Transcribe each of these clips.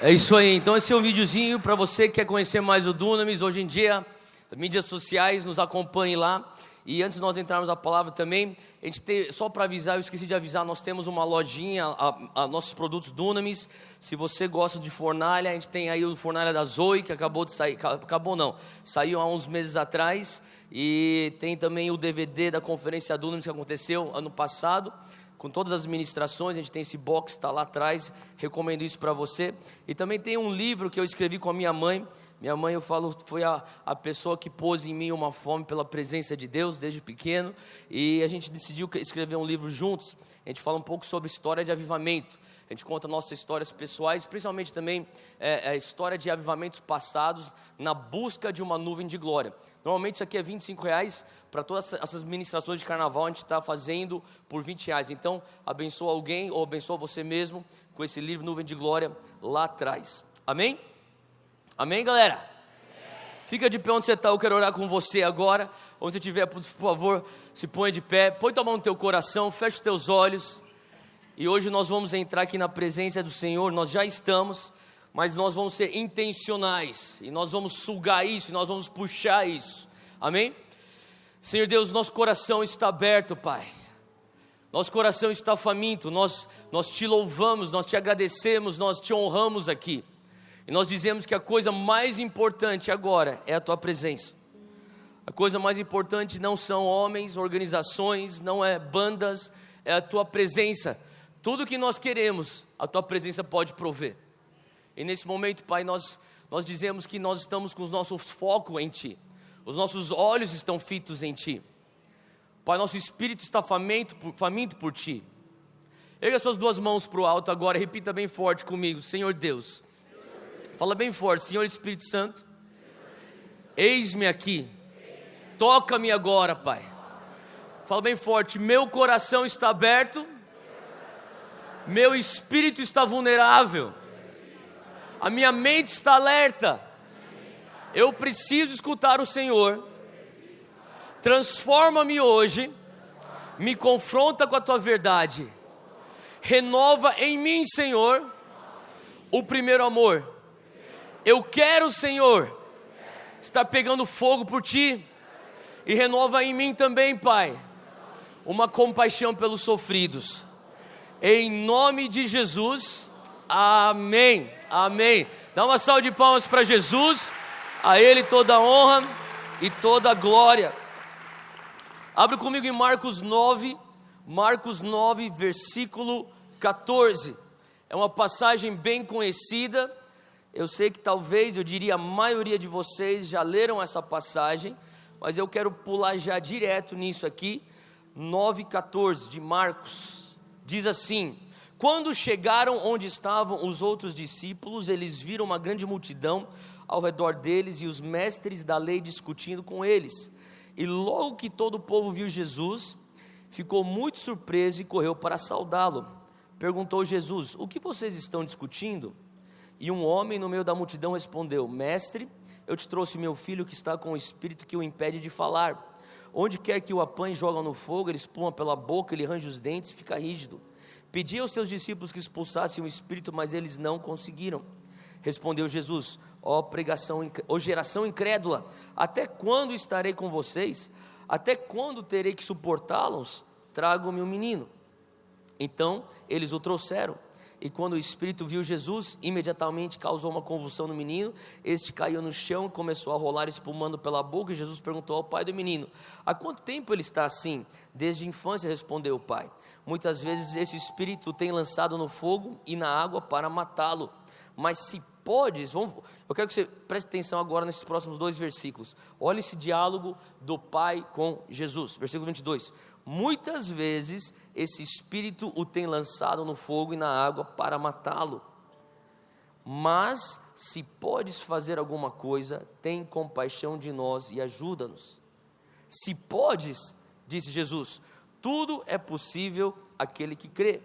É isso aí, então esse é um videozinho para você que quer conhecer mais o Dunamis. Hoje em dia, mídias sociais, nos acompanhe lá. E antes de nós entrarmos na palavra também, a gente tem, só para avisar, eu esqueci de avisar, nós temos uma lojinha, nossos produtos Dunamis. Se você gosta de fornalha, a gente tem aí o fornalha da Zoe, que acabou de sair, saiu há uns meses atrás. E tem também o DVD da conferência Dunamis que aconteceu ano passado, com todas as ministrações. A gente tem esse box, está lá atrás, recomendo isso para você. E também tem um livro que eu escrevi com a minha mãe. Minha mãe, eu falo, foi a pessoa que pôs em mim uma fome pela presença de Deus desde pequeno. E a gente decidiu escrever um livro juntos. A gente fala um pouco sobre história de avivamento. A gente conta nossas histórias pessoais, principalmente também a história de avivamentos passados na busca de uma nuvem de glória. Normalmente isso aqui é R$25, para todas essas ministrações de carnaval a gente está fazendo por R$20. Então abençoa alguém ou abençoa você mesmo com esse livro Nuvem de Glória lá atrás. Amém? Amém, galera? Fica de pé onde você está, eu quero orar com você agora. Onde você estiver, por favor, se ponha de pé, põe tua mão no teu coração, fecha os teus olhos. E hoje nós vamos entrar aqui na presença do Senhor. Nós já estamos, mas nós vamos ser intencionais. E nós vamos sugar isso, e nós vamos puxar isso. Amém? Senhor Deus, nosso coração está aberto, Pai. Nosso coração está faminto. Nós te louvamos, nós te agradecemos, nós te honramos aqui. E nós dizemos que a coisa mais importante agora é a Tua presença. A coisa mais importante não são homens, organizações, não é bandas, é a Tua presença. Tudo que nós queremos, a Tua presença pode prover. E nesse momento, Pai, nós dizemos que nós estamos com os nossos focos em Ti. Os nossos olhos estão fitos em Ti. Pai, nosso espírito está faminto por Ti. Erga suas duas mãos para o alto agora e repita bem forte comigo: Senhor Deus. Fala bem forte: Senhor Espírito Santo, eis-me aqui. Toca-me agora, Pai. Fala bem forte: meu coração está aberto, meu espírito está vulnerável, a minha mente está alerta. Eu preciso escutar o Senhor. Transforma-me hoje, me confronta com a Tua verdade, renova em mim, Senhor, o primeiro amor. Eu quero, Senhor, estar pegando fogo por Ti, e renova em mim também, Pai, uma compaixão pelos sofridos. Em nome de Jesus, amém, amém. Dá uma salva de palmas para Jesus, a Ele toda a honra e toda a glória. Abre comigo em Marcos 9, versículo 14. É uma passagem bem conhecida. Eu sei que talvez, eu diria, a maioria de vocês já leram essa passagem, mas eu quero pular já direto nisso aqui. 9:14 de Marcos, diz assim: quando chegaram onde estavam os outros discípulos, eles viram uma grande multidão ao redor deles e os mestres da lei discutindo com eles. E logo que todo o povo viu Jesus, ficou muito surpreso e correu para saudá-lo. Perguntou Jesus: o que vocês estão discutindo? E um homem no meio da multidão respondeu: mestre, eu te trouxe meu filho que está com o espírito que o impede de falar. Onde quer que o apanhe, joga no fogo, ele espuma pela boca, ele range os dentes e fica rígido. Pedi aos seus discípulos que expulsassem o espírito, mas eles não conseguiram. Respondeu Jesus: ó geração incrédula, até quando estarei com vocês? Até quando terei que suportá-los? Tragam-me um menino. Então eles o trouxeram. E quando o espírito viu Jesus, imediatamente causou uma convulsão no menino. Este caiu no chão e começou a rolar, espumando pela boca. E Jesus perguntou ao pai do menino: há quanto tempo ele está assim? Desde a infância, respondeu o pai. Muitas vezes esse espírito tem lançado no fogo e na água para matá-lo. Mas se podes, eu quero que você preste atenção agora nesses próximos 2 versículos. Olha esse diálogo do pai com Jesus. Versículo 22. Muitas vezes esse espírito o tem lançado no fogo e na água para matá-lo. Mas se podes fazer alguma coisa, tem compaixão de nós e ajuda-nos. Se podes, disse Jesus, tudo é possível àquele que crê.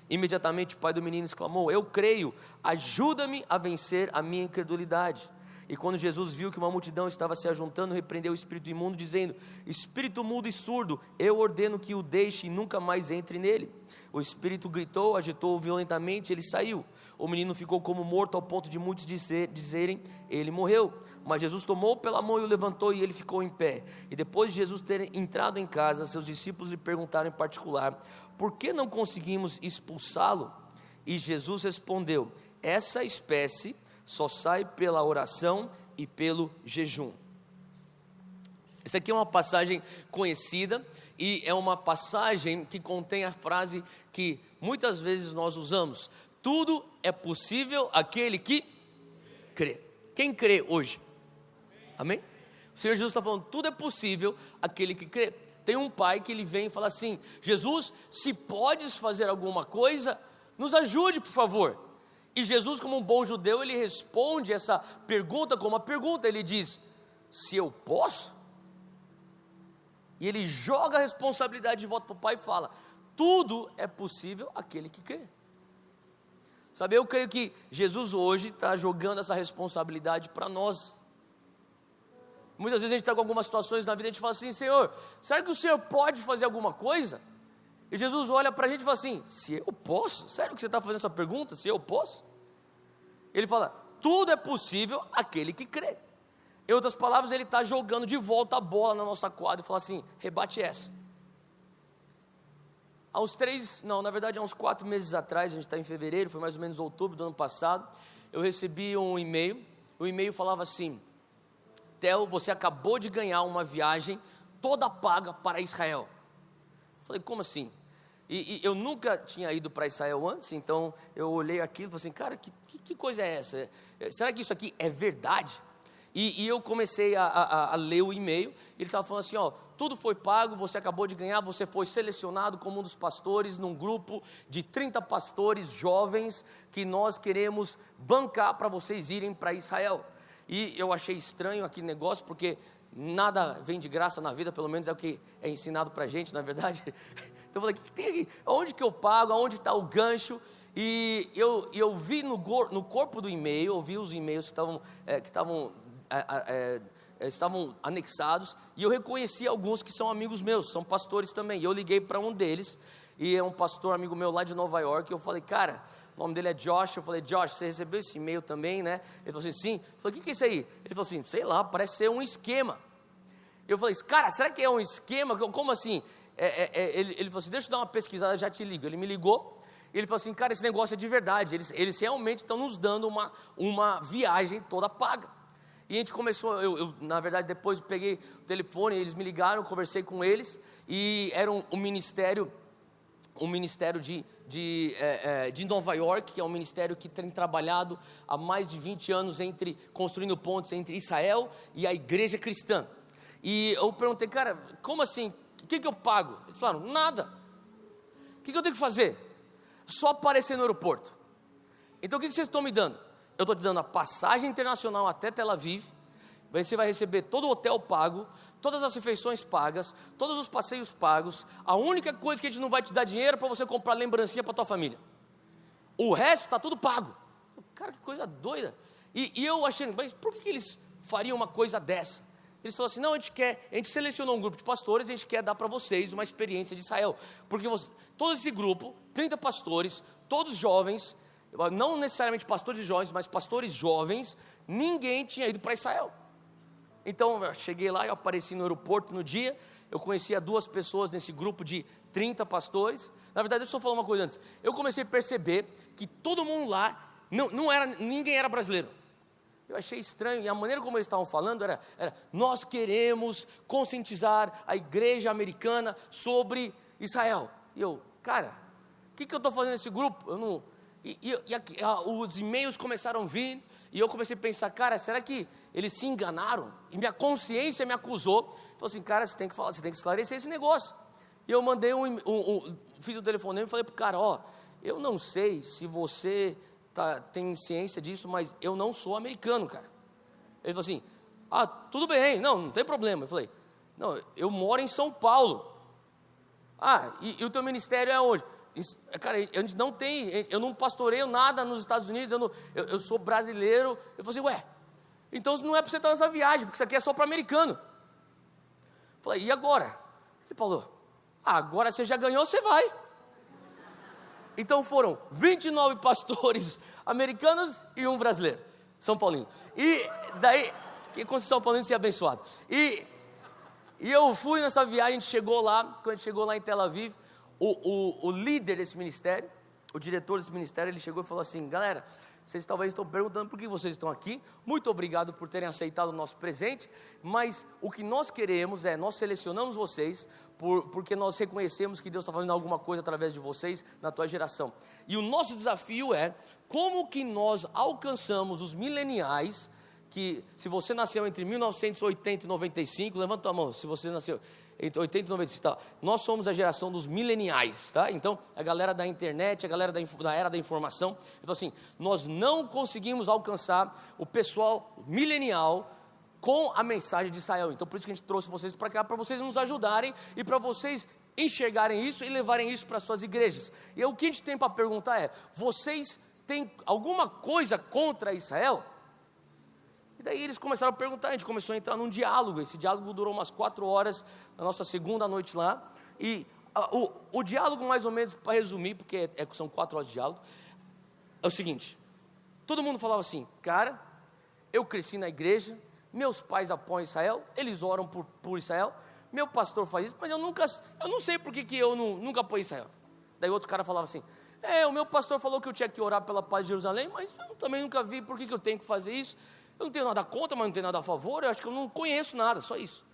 Imediatamente o pai do menino exclamou: eu creio, ajuda-me a vencer a minha incredulidade. E quando Jesus viu que uma multidão estava se ajuntando, repreendeu o espírito imundo, dizendo: espírito mudo e surdo, eu ordeno que o deixe e nunca mais entre nele. O espírito gritou, agitou-o violentamente, ele saiu. o menino ficou como morto, ao ponto de muitos dizerem, ele morreu. Mas Jesus tomou pela mão e o levantou, e ele ficou em pé. E depois de Jesus ter entrado em casa, seus discípulos lhe perguntaram em particular, por que não conseguimos expulsá-lo? E Jesus respondeu, essa espécie só sai pela oração e pelo jejum. Essa aqui é uma passagem conhecida, e é uma passagem que contém a frase que muitas vezes nós usamos, tudo é possível àquele que crê. Quem crê hoje? Amém? O Senhor Jesus está falando, tudo é possível àquele que crê. Tem um pai que ele vem e fala assim, Jesus, se podes fazer alguma coisa, nos ajude por favor. E Jesus, como um bom judeu, ele responde essa pergunta com uma pergunta, ele diz, se eu posso? E ele joga a responsabilidade de volta para o pai e fala, tudo é possível àquele que crê. Sabe, eu creio que Jesus hoje está jogando essa responsabilidade para nós. Muitas vezes a gente está com algumas situações na vida, a gente fala assim, Senhor, será que o Senhor pode fazer alguma coisa? E Jesus olha para a gente e fala assim, se eu posso? Sério que você está fazendo essa pergunta, se eu posso? Ele fala, tudo é possível àquele que crê. Em outras palavras, ele está jogando de volta a bola na nossa quadra e fala assim, rebate essa. Há uns 4 meses atrás, a gente está em fevereiro, foi mais ou menos outubro do ano passado, eu recebi um e-mail, o e-mail falava assim, Theo, você acabou de ganhar uma viagem toda paga para Israel. Eu falei, como assim? E eu nunca tinha ido para Israel antes, então eu olhei aquilo e falei assim, cara, que coisa é essa? Será que isso aqui é verdade? E eu comecei a ler o e-mail, ele estava falando assim, ó, tudo foi pago, você acabou de ganhar, você foi selecionado como um dos pastores num grupo de 30 pastores jovens que nós queremos bancar para vocês irem para Israel. E eu achei estranho aquele negócio, porque nada vem de graça na vida, pelo menos é o que é ensinado para a gente, na verdade. Então eu falei, o que tem aqui? Onde que eu pago? Aonde está o gancho? E eu vi no corpo do e-mail, eu vi os e-mails que estavam anexados, e eu reconheci alguns que são amigos meus, são pastores também, e eu liguei para um deles, e é um pastor amigo meu lá de Nova York, e eu falei, cara, o nome dele é Josh, eu falei, Josh, você recebeu esse e-mail também, né? Ele falou assim, sim. Eu falei, o que é isso aí? Ele falou assim, sei lá, parece ser um esquema. Eu falei, cara, será que é um esquema? Como assim? Ele falou assim, deixa eu dar uma pesquisada, já te ligo. Ele me ligou, ele falou assim, cara, esse negócio é de verdade, eles realmente estão nos dando uma viagem toda paga. E a gente começou, eu na verdade depois peguei o telefone, eles me ligaram, conversei com eles, e era um ministério de Nova York, que é um ministério que tem trabalhado há mais de 20 anos construindo pontes entre Israel e a igreja cristã. E eu perguntei, cara, como assim? O que eu pago? Eles falaram, nada. O que eu tenho que fazer? Só aparecer no aeroporto. Então o que vocês estão me dando? Eu estou te dando a passagem internacional até Tel Aviv, você vai receber todo o hotel pago, todas as refeições pagas, todos os passeios pagos, a única coisa que a gente não vai te dar dinheiro é para você comprar lembrancinha para tua família, o resto está tudo pago. Cara, que coisa doida. E eu achando, mas por que eles fariam uma coisa dessa? Eles falaram assim, não, a gente selecionou um grupo de pastores, a gente quer dar para vocês uma experiência de Israel, porque todo esse grupo, 30 pastores, todos jovens, não necessariamente pastores jovens, mas pastores jovens, ninguém tinha ido para Israel. Então eu cheguei lá, eu apareci no aeroporto no dia, eu conhecia 2 pessoas nesse grupo de 30 pastores. Na verdade, deixa eu falar uma coisa antes, eu comecei a perceber que todo mundo lá, ninguém era brasileiro. Eu achei estranho, e a maneira como eles estavam falando era nós queremos conscientizar a igreja americana sobre Israel. E eu, cara, o que eu estou fazendo nesse grupo? Eu não... os e-mails começaram a vir, e eu comecei a pensar, cara, será que eles se enganaram? E minha consciência me acusou, falou assim, cara, você tem que esclarecer esse negócio. E eu mandei fiz o telefonema e falei para o cara, eu não sei se você tem ciência disso, mas eu não sou americano, cara. Ele falou assim, tudo bem, não tem problema. Eu falei, não, eu moro em São Paulo. E o teu ministério é onde? Cara, eu não pastoreio nada nos Estados Unidos, eu sou brasileiro. Eu falei assim, então não é para você estar nessa viagem, porque isso aqui é só para americano. Eu falei, e agora? Ele falou, agora você já ganhou, você vai. Então foram 29 pastores americanos e um brasileiro, São Paulino. E daí, que com São Paulino se abençoado. E eu fui nessa viagem, a gente chegou lá, quando a gente chegou lá em Tel Aviv, o líder desse ministério, o diretor desse ministério, ele chegou e falou assim: galera, vocês talvez estão perguntando por que vocês estão aqui, muito obrigado por terem aceitado o nosso presente, mas o que nós queremos nós selecionamos vocês, porque nós reconhecemos que Deus está fazendo alguma coisa através de vocês, na tua geração, e o nosso desafio é, como que nós alcançamos os mileniais, que se você nasceu entre 1980 e 95, levanta a mão, se você nasceu entre 80 e 95, tá? Nós somos a geração dos mileniais, tá? Então, a galera da internet, a galera da era da informação, então assim, nós não conseguimos alcançar o pessoal milenial com a mensagem de Israel, então por isso que a gente trouxe vocês para cá, para vocês nos ajudarem, e para vocês enxergarem isso, e levarem isso para suas igrejas. E o que a gente tem para perguntar é: vocês têm alguma coisa contra Israel? E daí eles começaram a perguntar, a gente começou a entrar num diálogo. Esse diálogo durou umas 4 horas, na nossa segunda noite lá. E o diálogo, mais ou menos, para resumir, porque são 4 horas de diálogo, é o seguinte: todo mundo falava assim, cara, eu cresci na igreja, meus pais apoiam Israel, eles oram por Israel, meu pastor faz isso, mas eu não sei por que eu nunca apoio Israel. Daí outro cara falava assim: o meu pastor falou que eu tinha que orar pela paz de Jerusalém, mas eu também nunca vi por que eu tenho que fazer isso. Eu não tenho nada contra, mas não tenho nada a favor, eu acho que eu não conheço nada, só isso.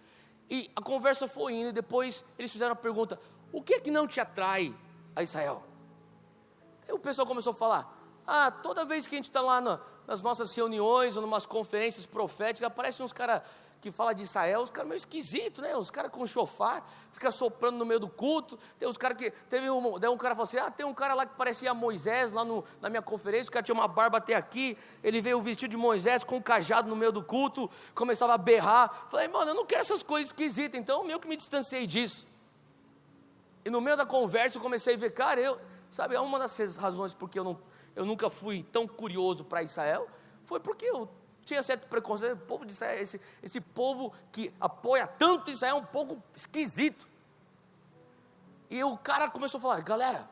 E a conversa foi indo, e depois eles fizeram a pergunta: o que é que não te atrai a Israel? Aí o pessoal começou a falar: toda vez que a gente está lá nas nossas reuniões, ou em umas conferências proféticas, aparecem uns caras que falam de Israel, os caras meio esquisitos, né? Os caras com chofar, fica soprando no meio do culto. Tem uns caras que, daí um cara falou assim: tem um cara lá que parecia Moisés, lá na minha conferência, o cara tinha uma barba até aqui, ele veio vestido de Moisés, com um cajado no meio do culto, começava a berrar. Falei: mano, eu não quero essas coisas esquisitas, então eu meio que me distanciei disso. E no meio da conversa eu comecei a ver, cara, sabe, uma das razões porque eu nunca fui tão curioso para Israel, foi porque eu tinha certo preconceito. O povo de Israel, esse povo que apoia tanto Israel, é um pouco esquisito. E o cara começou a falar: galera,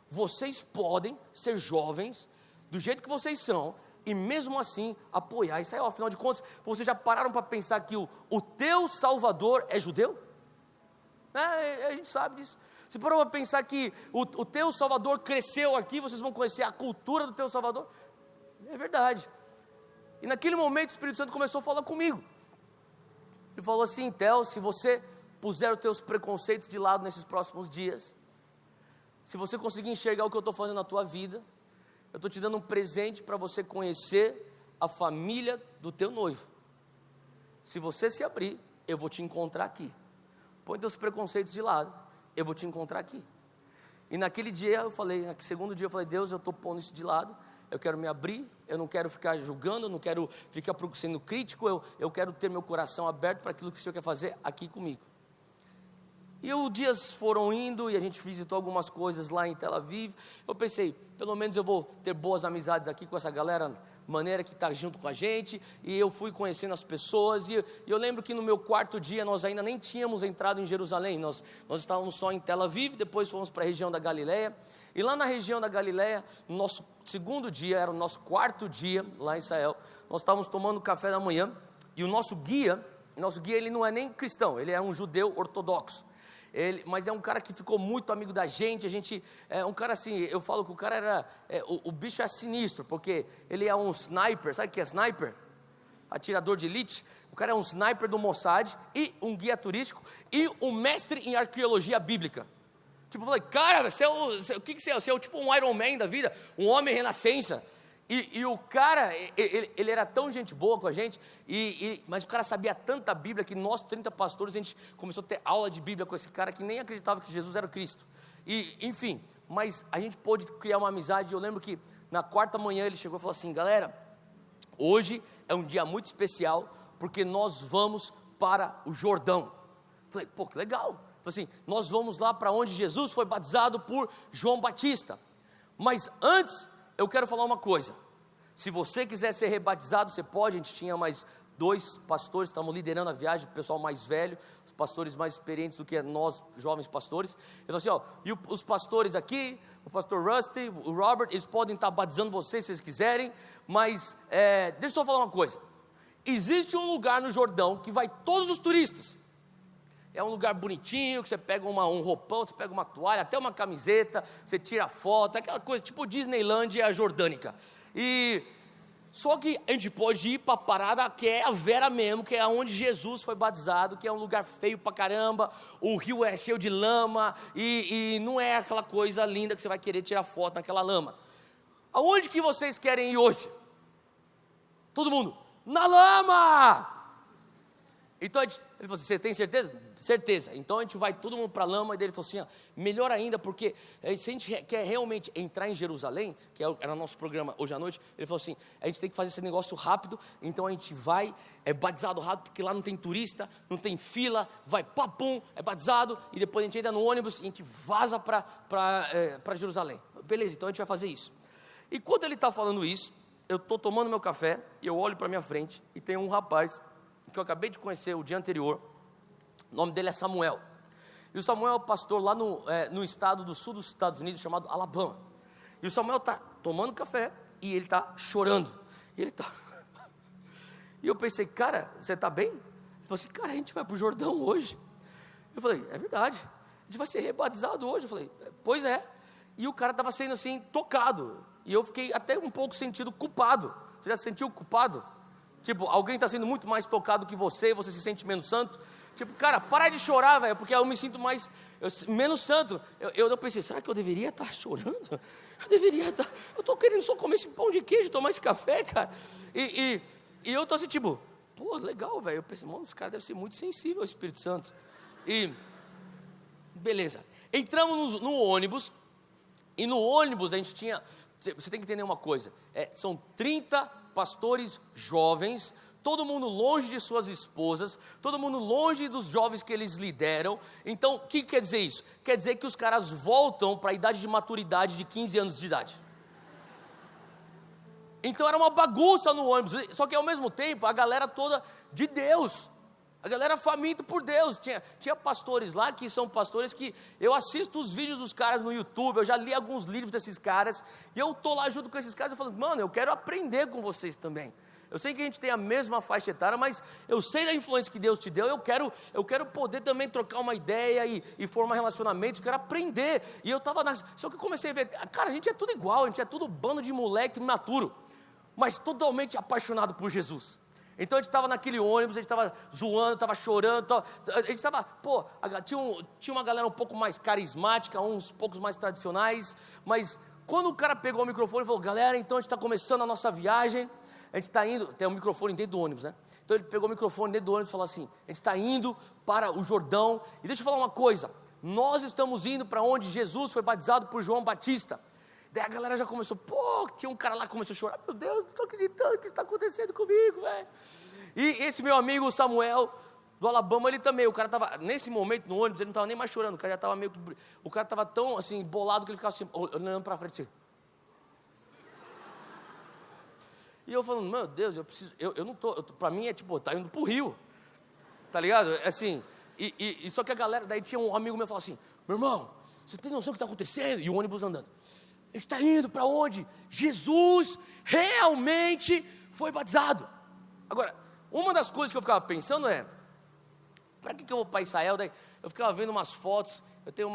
vocês podem ser jovens do jeito que vocês são, e mesmo assim apoiar Israel. Afinal de contas, vocês já pararam para pensar que o teu Salvador é judeu? A gente sabe disso. Você parou para pensar que o teu Salvador cresceu aqui, vocês vão conhecer a cultura do teu Salvador? É verdade. E naquele momento o Espírito Santo começou a falar comigo. Ele falou assim: Theo, se você puser os teus preconceitos de lado nesses próximos dias, se você conseguir enxergar o que eu estou fazendo na tua vida, eu estou te dando um presente para você conhecer a família do teu noivo. Se você se abrir, eu vou te encontrar aqui. Põe teus preconceitos de lado, eu vou te encontrar aqui. E naquele dia no segundo dia eu falei: Deus, eu estou pondo isso de lado, eu quero me abrir, eu não quero ficar julgando, eu não quero ficar sendo crítico, eu quero ter meu coração aberto para aquilo que o Senhor quer fazer aqui comigo. E os dias foram indo, e a gente visitou algumas coisas lá em Tel Aviv. Eu pensei, pelo menos eu vou ter boas amizades aqui com essa galera maneira que está junto com a gente. E eu fui conhecendo as pessoas, e eu lembro que no meu 4º dia, nós ainda nem tínhamos entrado em Jerusalém, nós estávamos só em Tel Aviv, depois fomos para a região da Galileia. E lá na região da Galileia, no nosso 2º dia, era o nosso 4º dia lá em Israel, nós estávamos tomando café da manhã, e o nosso guia ele não é nem cristão, ele é um judeu ortodoxo. Mas é um cara que ficou muito amigo da gente. A gente é um cara assim, eu falo que o cara era, o bicho é sinistro, porque ele é um sniper. Sabe o que é sniper? Atirador de elite. O cara é um sniper do Mossad, e um guia turístico, e um mestre em arqueologia bíblica. Tipo, eu falei: cara, o que você é? Você é tipo um Iron Man da vida, um homem renascença. E o cara, ele era tão gente boa com a gente, mas o cara sabia tanta Bíblia, que nós 30 pastores, a gente começou a ter aula de Bíblia com esse cara, que nem acreditava que Jesus era o Cristo. E enfim, mas a gente pôde criar uma amizade. Eu lembro que na 4ª manhã ele chegou e falou assim: galera, hoje é um dia muito especial, porque nós vamos para o Jordão. Eu falei: pô, que legal. Ele falou assim: nós vamos lá para onde Jesus foi batizado por João Batista. Mas antes, eu quero falar uma coisa: se você quiser ser rebatizado, você pode. A gente tinha mais 2 pastores estavam liderando a viagem, o pessoal mais velho, os pastores mais experientes do que nós, jovens pastores. Ele falou assim, e os pastores aqui, o pastor Rusty, o Robert, eles podem estar batizando vocês se eles quiserem, mas deixa eu só falar uma coisa, existe um lugar no Jordão que vai todos os turistas. É um lugar bonitinho, que você pega um roupão, você pega uma toalha, até uma camiseta, você tira foto, aquela coisa, tipo Disneylandia jordânica. Só que a gente pode ir para a parada que é a Vera mesmo, que é onde Jesus foi batizado, que é um lugar feio pra caramba, o rio é cheio de lama, e não é aquela coisa linda que você vai querer tirar foto naquela lama. Aonde que vocês querem ir hoje? Todo mundo, na lama! Então ele falou assim, você tem certeza? Certeza. Então a gente vai todo mundo para a lama, e ele falou assim, melhor ainda, porque se a gente quer realmente entrar em Jerusalém, que era o nosso programa hoje à noite, ele falou assim, a gente tem que fazer esse negócio rápido, então a gente vai, é batizado rápido, porque lá não tem turista, não tem fila, vai papum, é batizado, e depois a gente entra no ônibus, e a gente vaza para Jerusalém. Beleza, então a gente vai fazer isso. E quando ele está falando isso, eu estou tomando meu café, e eu olho para minha frente, e tem um rapaz, que eu acabei de conhecer o dia anterior, o nome dele é Samuel, e o Samuel é o pastor lá no estado do sul dos Estados Unidos, chamado Alabama, e o Samuel está tomando café, e ele está chorando, e eu pensei, cara, você está bem? Ele falou assim, cara, a gente vai para o Jordão hoje. Eu falei, é verdade, a gente vai ser rebatizado hoje. Eu falei, pois é, e o cara estava sendo assim, tocado, e eu fiquei até um pouco sentido culpado. Você já se sentiu culpado? Tipo, alguém está sendo muito mais tocado que você se sente menos santo. Tipo, cara, para de chorar, velho, porque eu me sinto menos santo. Eu pensei, será que eu deveria estar chorando? Eu deveria estar, eu estou querendo só comer esse pão de queijo, tomar esse café, cara. E eu estou assim, tipo, pô, legal, velho. Eu pensei, mano, os caras devem ser muito sensíveis ao Espírito Santo. E, beleza. Entramos no ônibus, e no ônibus a gente tinha, você tem que entender uma coisa, são 30 pastores jovens, todo mundo longe de suas esposas, todo mundo longe dos jovens que eles lideram. Então, o que quer dizer isso? Quer dizer que os caras voltam para a idade de maturidade de 15 anos de idade. Então era uma bagunça no ônibus, só que ao mesmo tempo, a galera toda de Deus, a galera faminta por Deus. Tinha pastores lá que são pastores que eu assisto os vídeos dos caras no YouTube, eu já li alguns livros desses caras, e eu estou lá junto com esses caras, eu falo, mano, eu quero aprender com vocês também. Eu sei que a gente tem a mesma faixa etária, mas eu sei da influência que Deus te deu, eu quero poder também trocar uma ideia e formar relacionamentos, eu quero aprender. E eu estava só que eu comecei a ver, cara, a gente é tudo igual, a gente é tudo bando de moleque imaturo, mas totalmente apaixonado por Jesus. Então a gente estava naquele ônibus, a gente estava zoando, estava chorando, a gente estava, tinha uma galera um pouco mais carismática, uns poucos mais tradicionais, mas quando o cara pegou o microfone e falou, galera, então a gente está começando a nossa viagem, a gente está indo, tem um microfone dentro do ônibus, né? Então ele pegou o microfone dentro do ônibus e falou assim, a gente está indo para o Jordão, e deixa eu falar uma coisa, nós estamos indo para onde Jesus foi batizado por João Batista. Daí a galera já começou, tinha um cara lá que começou a chorar, meu Deus, não estou acreditando que isso está acontecendo comigo, velho. E esse meu amigo Samuel, do Alabama, ele também, o cara estava, nesse momento no ônibus, ele não estava nem mais chorando, o cara já estava o cara estava tão assim, bolado, que ele ficava assim, olhando para frente assim. E eu falando, meu Deus, eu não estou, para mim é tipo, tá indo para o rio, tá ligado? Assim, e só que a galera, daí tinha um amigo meu que falou assim, meu irmão, você tem noção do que está acontecendo? E o ônibus andando. Ele está indo para onde? Jesus realmente foi batizado. Agora, uma das coisas que eu ficava pensando para que eu vou para Israel? Daí eu ficava vendo umas fotos, eu tenho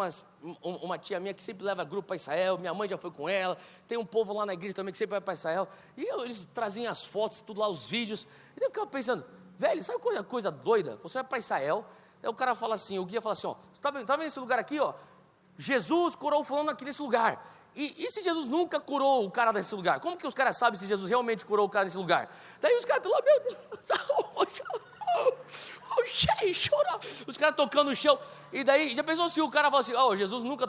uma tia minha que sempre leva grupo para Israel, minha mãe já foi com ela, tem um povo lá na igreja também que sempre vai para Israel, e eles traziam as fotos, tudo lá, os vídeos, e eu ficava pensando, velho, sabe coisa doida? Você vai para Israel, aí o cara fala assim, o guia fala assim, ó, você está vendo esse lugar aqui, ó? Jesus curou fulano aqui nesse lugar. E se Jesus nunca curou o cara nesse lugar? Como que os caras sabem se Jesus realmente curou o cara nesse lugar? Daí os caras estão lá, meu Deus, chora. Os caras tocando no chão. E daí, já pensou se o cara fala assim, Jesus nunca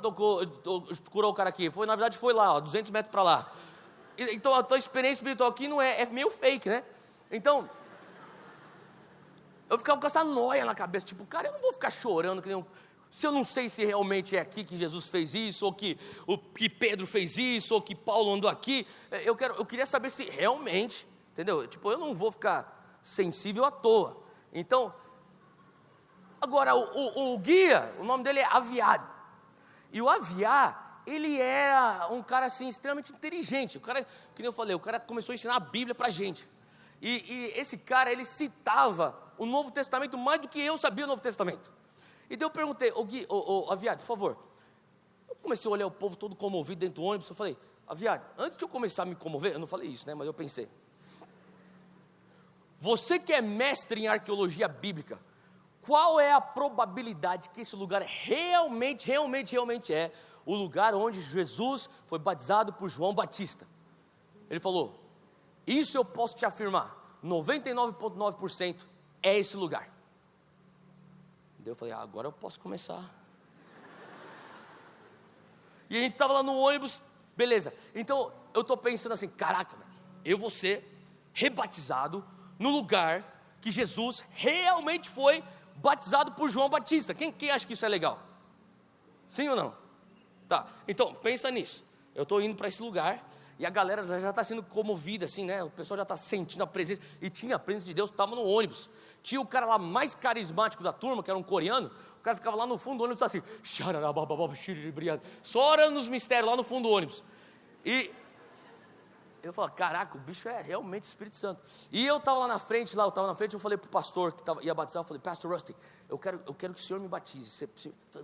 curou o cara aqui. Na verdade foi lá, 200 metros para lá. Então a tua experiência espiritual aqui não é meio fake, né? Então, eu ficava com essa noia na cabeça, tipo, cara, eu não vou ficar chorando que nem um... Se eu não sei se realmente é aqui que Jesus fez isso, ou que Pedro fez isso, ou que Paulo andou aqui, eu queria saber se realmente, entendeu? Tipo, eu não vou ficar sensível à toa. Então, agora o guia, o nome dele é Aviad. E o Aviad, ele era um cara assim extremamente inteligente. O cara, que nem eu falei, o cara começou a ensinar a Bíblia pra gente. E esse cara, ele citava o Novo Testamento mais do que eu sabia o Novo Testamento. E daí eu perguntei, Aviad, por favor. Eu comecei a olhar o povo todo comovido dentro do ônibus. Eu falei, Aviad, antes de eu começar a me comover, eu não falei isso, né? Mas eu pensei, você que é mestre em arqueologia bíblica, qual é a probabilidade que esse lugar realmente é o lugar onde Jesus foi batizado por João Batista? Ele falou, isso eu posso te afirmar, 99,9% é esse lugar. Daí eu falei, agora eu posso começar. E a gente estava lá no ônibus, beleza. Então eu estou pensando assim, caraca, eu vou ser rebatizado no lugar que Jesus realmente foi batizado por João Batista. Quem acha que isso é legal? Sim ou não? Tá, então pensa nisso. Eu estou indo para esse lugar e a galera já está sendo comovida assim, né? O pessoal já está sentindo a presença. E tinha a presença de Deus, estava no ônibus. Tinha o cara lá mais carismático da turma, que era um coreano. O cara ficava lá no fundo do ônibus assim, só orando nos mistérios lá no fundo do ônibus. E eu falei, caraca, o bicho é realmente Espírito Santo. E eu estava lá na frente, eu falei para o pastor que ia batizar, eu falei, Pastor Rusty, eu quero que o senhor me batize,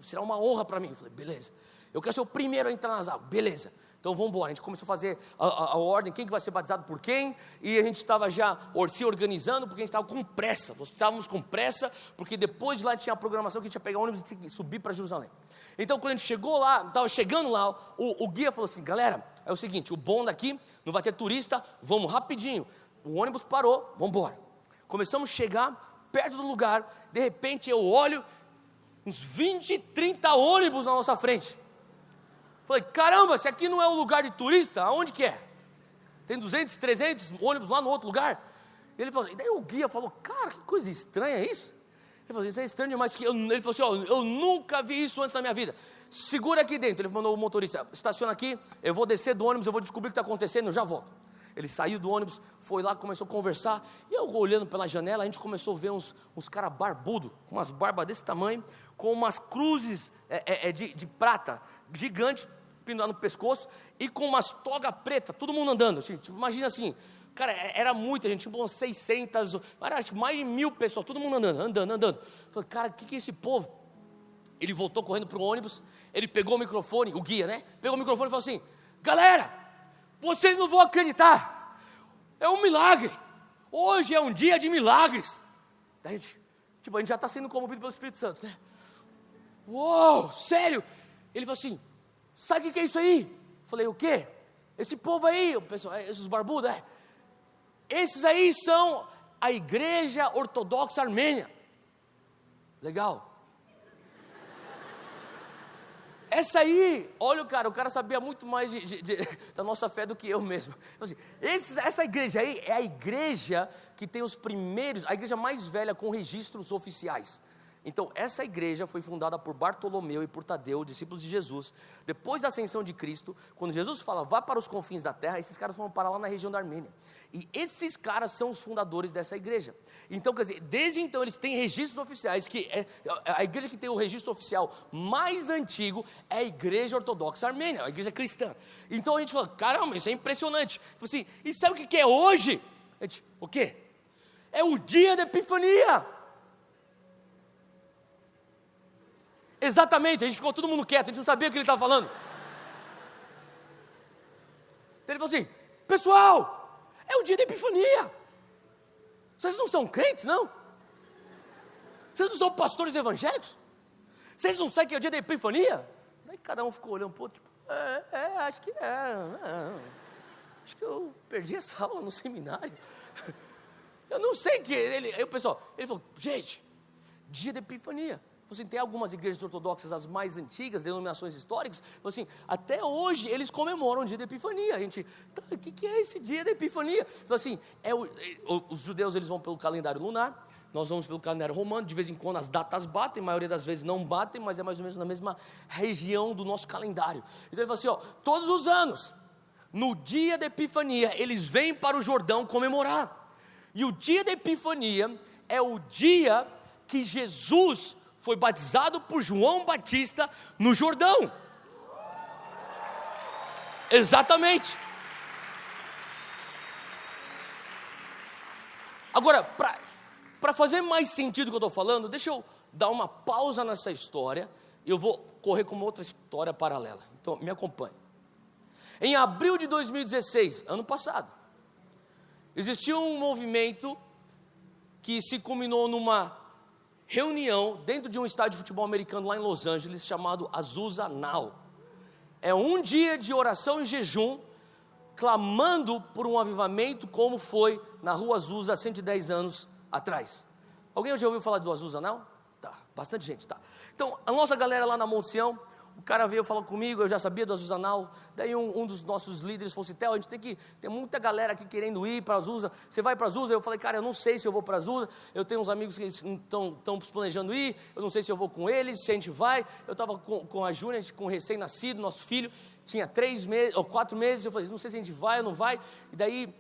será uma honra para mim. Eu falei, beleza. Eu quero ser o primeiro a entrar nas águas, beleza. Então vamos embora. A gente começou a fazer a ordem, quem que vai ser batizado por quem, e a gente estava já se organizando, porque a gente estava com pressa, estávamos com pressa, porque depois de lá tinha a programação que a gente ia pegar ônibus e tinha que subir para Jerusalém. Então quando a gente chegou lá, estava chegando lá, o guia falou assim, galera, é o seguinte, o bom daqui, não vai ter turista, vamos rapidinho. O ônibus parou, vamos embora. Começamos a chegar perto do lugar, de repente eu olho, uns 20, 30 ônibus na nossa frente. Falei, caramba, se aqui não é um lugar de turista, aonde que é? Tem 200, 300 ônibus lá no outro lugar? Ele falou, e daí o guia falou, cara, que coisa estranha é isso? Ele falou, isso é estranho demais. Ele falou assim, eu nunca vi isso antes na minha vida. Segura aqui dentro. Ele mandou o motorista, estaciona aqui, eu vou descer do ônibus, eu vou descobrir o que está acontecendo, eu já volto. Ele saiu do ônibus, foi lá, começou a conversar, e eu olhando pela janela, a gente começou a ver uns caras barbudos, com umas barbas desse tamanho, com umas cruzes de prata, gigante, pendurado no pescoço, e com umas toga preta, todo mundo andando, gente, imagina assim, cara, era muita gente, tinha umas 600, acho que mais de 1000 pessoas, todo mundo andando, falei, cara, o que é esse povo? Ele voltou correndo para o ônibus, ele pegou o microfone, o guia, né, pegou o microfone e falou assim, galera, vocês não vão acreditar, é um milagre, hoje é um dia de milagres. A gente já está sendo comovido pelo Espírito Santo, né? Uou, sério? Ele falou assim, sabe o que é isso aí? Falei, o quê? Esse povo aí, o pessoal, esses barbudos, esses aí são a Igreja Ortodoxa Armênia. Legal. Essa aí, olha o cara sabia muito mais da nossa fé do que eu mesmo. Então, assim, essa igreja aí é a igreja que tem os primeiros, a igreja mais velha com registros oficiais. Então essa igreja foi fundada por Bartolomeu e por Tadeu, discípulos de Jesus. Depois da ascensão de Cristo, quando Jesus fala, vá para os confins da terra, esses caras foram parar lá na região da Armênia. E esses caras são os fundadores dessa igreja. Então, quer dizer, desde então eles têm registros oficiais, que é a igreja que tem o registro oficial mais antigo é a Igreja Ortodoxa Armênia, a igreja cristã. Então a gente fala, caramba, isso é impressionante. Assim, e sabe o que é hoje? A gente, o quê? É o dia da Epifania. Exatamente, a gente ficou todo mundo quieto, a gente não sabia o que ele estava falando. Então ele falou assim, pessoal, é o dia da Epifania. Vocês não são crentes, não? Vocês não são pastores evangélicos? Vocês não sabem que é o dia da Epifania? Daí cada um ficou olhando para o outro, tipo, acho que acho que eu perdi essa aula no seminário. Eu não sei que aí o pessoal, ele falou, gente, dia da Epifania. Assim, tem algumas igrejas ortodoxas, as mais antigas, denominações históricas, assim, até hoje eles comemoram o dia da Epifania. A gente, tá, o que é esse dia da Epifania? Então assim, os judeus eles vão pelo calendário lunar, nós vamos pelo calendário romano, de vez em quando as datas batem, a maioria das vezes não batem, mas é mais ou menos na mesma região do nosso calendário. Então ele fala assim, todos os anos, no dia da Epifania, eles vêm para o Jordão comemorar. E o dia da Epifania é o dia que Jesus foi batizado por João Batista no Jordão. Exatamente. Agora, para fazer mais sentido o que eu estou falando, deixa eu dar uma pausa nessa história e eu vou correr com uma outra história paralela. Então, me acompanhe. Em abril de 2016, ano passado, existiu um movimento que se culminou numa reunião dentro de um estádio de futebol americano lá em Los Angeles, chamado Azusa Now. É um dia de oração e jejum, clamando por um avivamento, como foi na Rua Azusa há 110 anos atrás. Alguém já ouviu falar do Azusa Now? Tá, bastante gente, tá. Então, a nossa galera lá na Monte Sião, o cara veio falar comigo, eu já sabia do Azusa Now. Daí um dos nossos líderes falou assim: Theo, a gente tem muita galera aqui querendo ir para Azusa, você vai para Azusa? Eu falei: cara, eu não sei se eu vou para Azusa, eu tenho uns amigos que estão planejando ir, eu não sei se eu vou com eles, se a gente vai. Eu estava com a Júlia, com o recém-nascido, nosso filho, tinha 3 meses, ou 4 meses, eu falei: não sei se a gente vai ou não vai. E daí,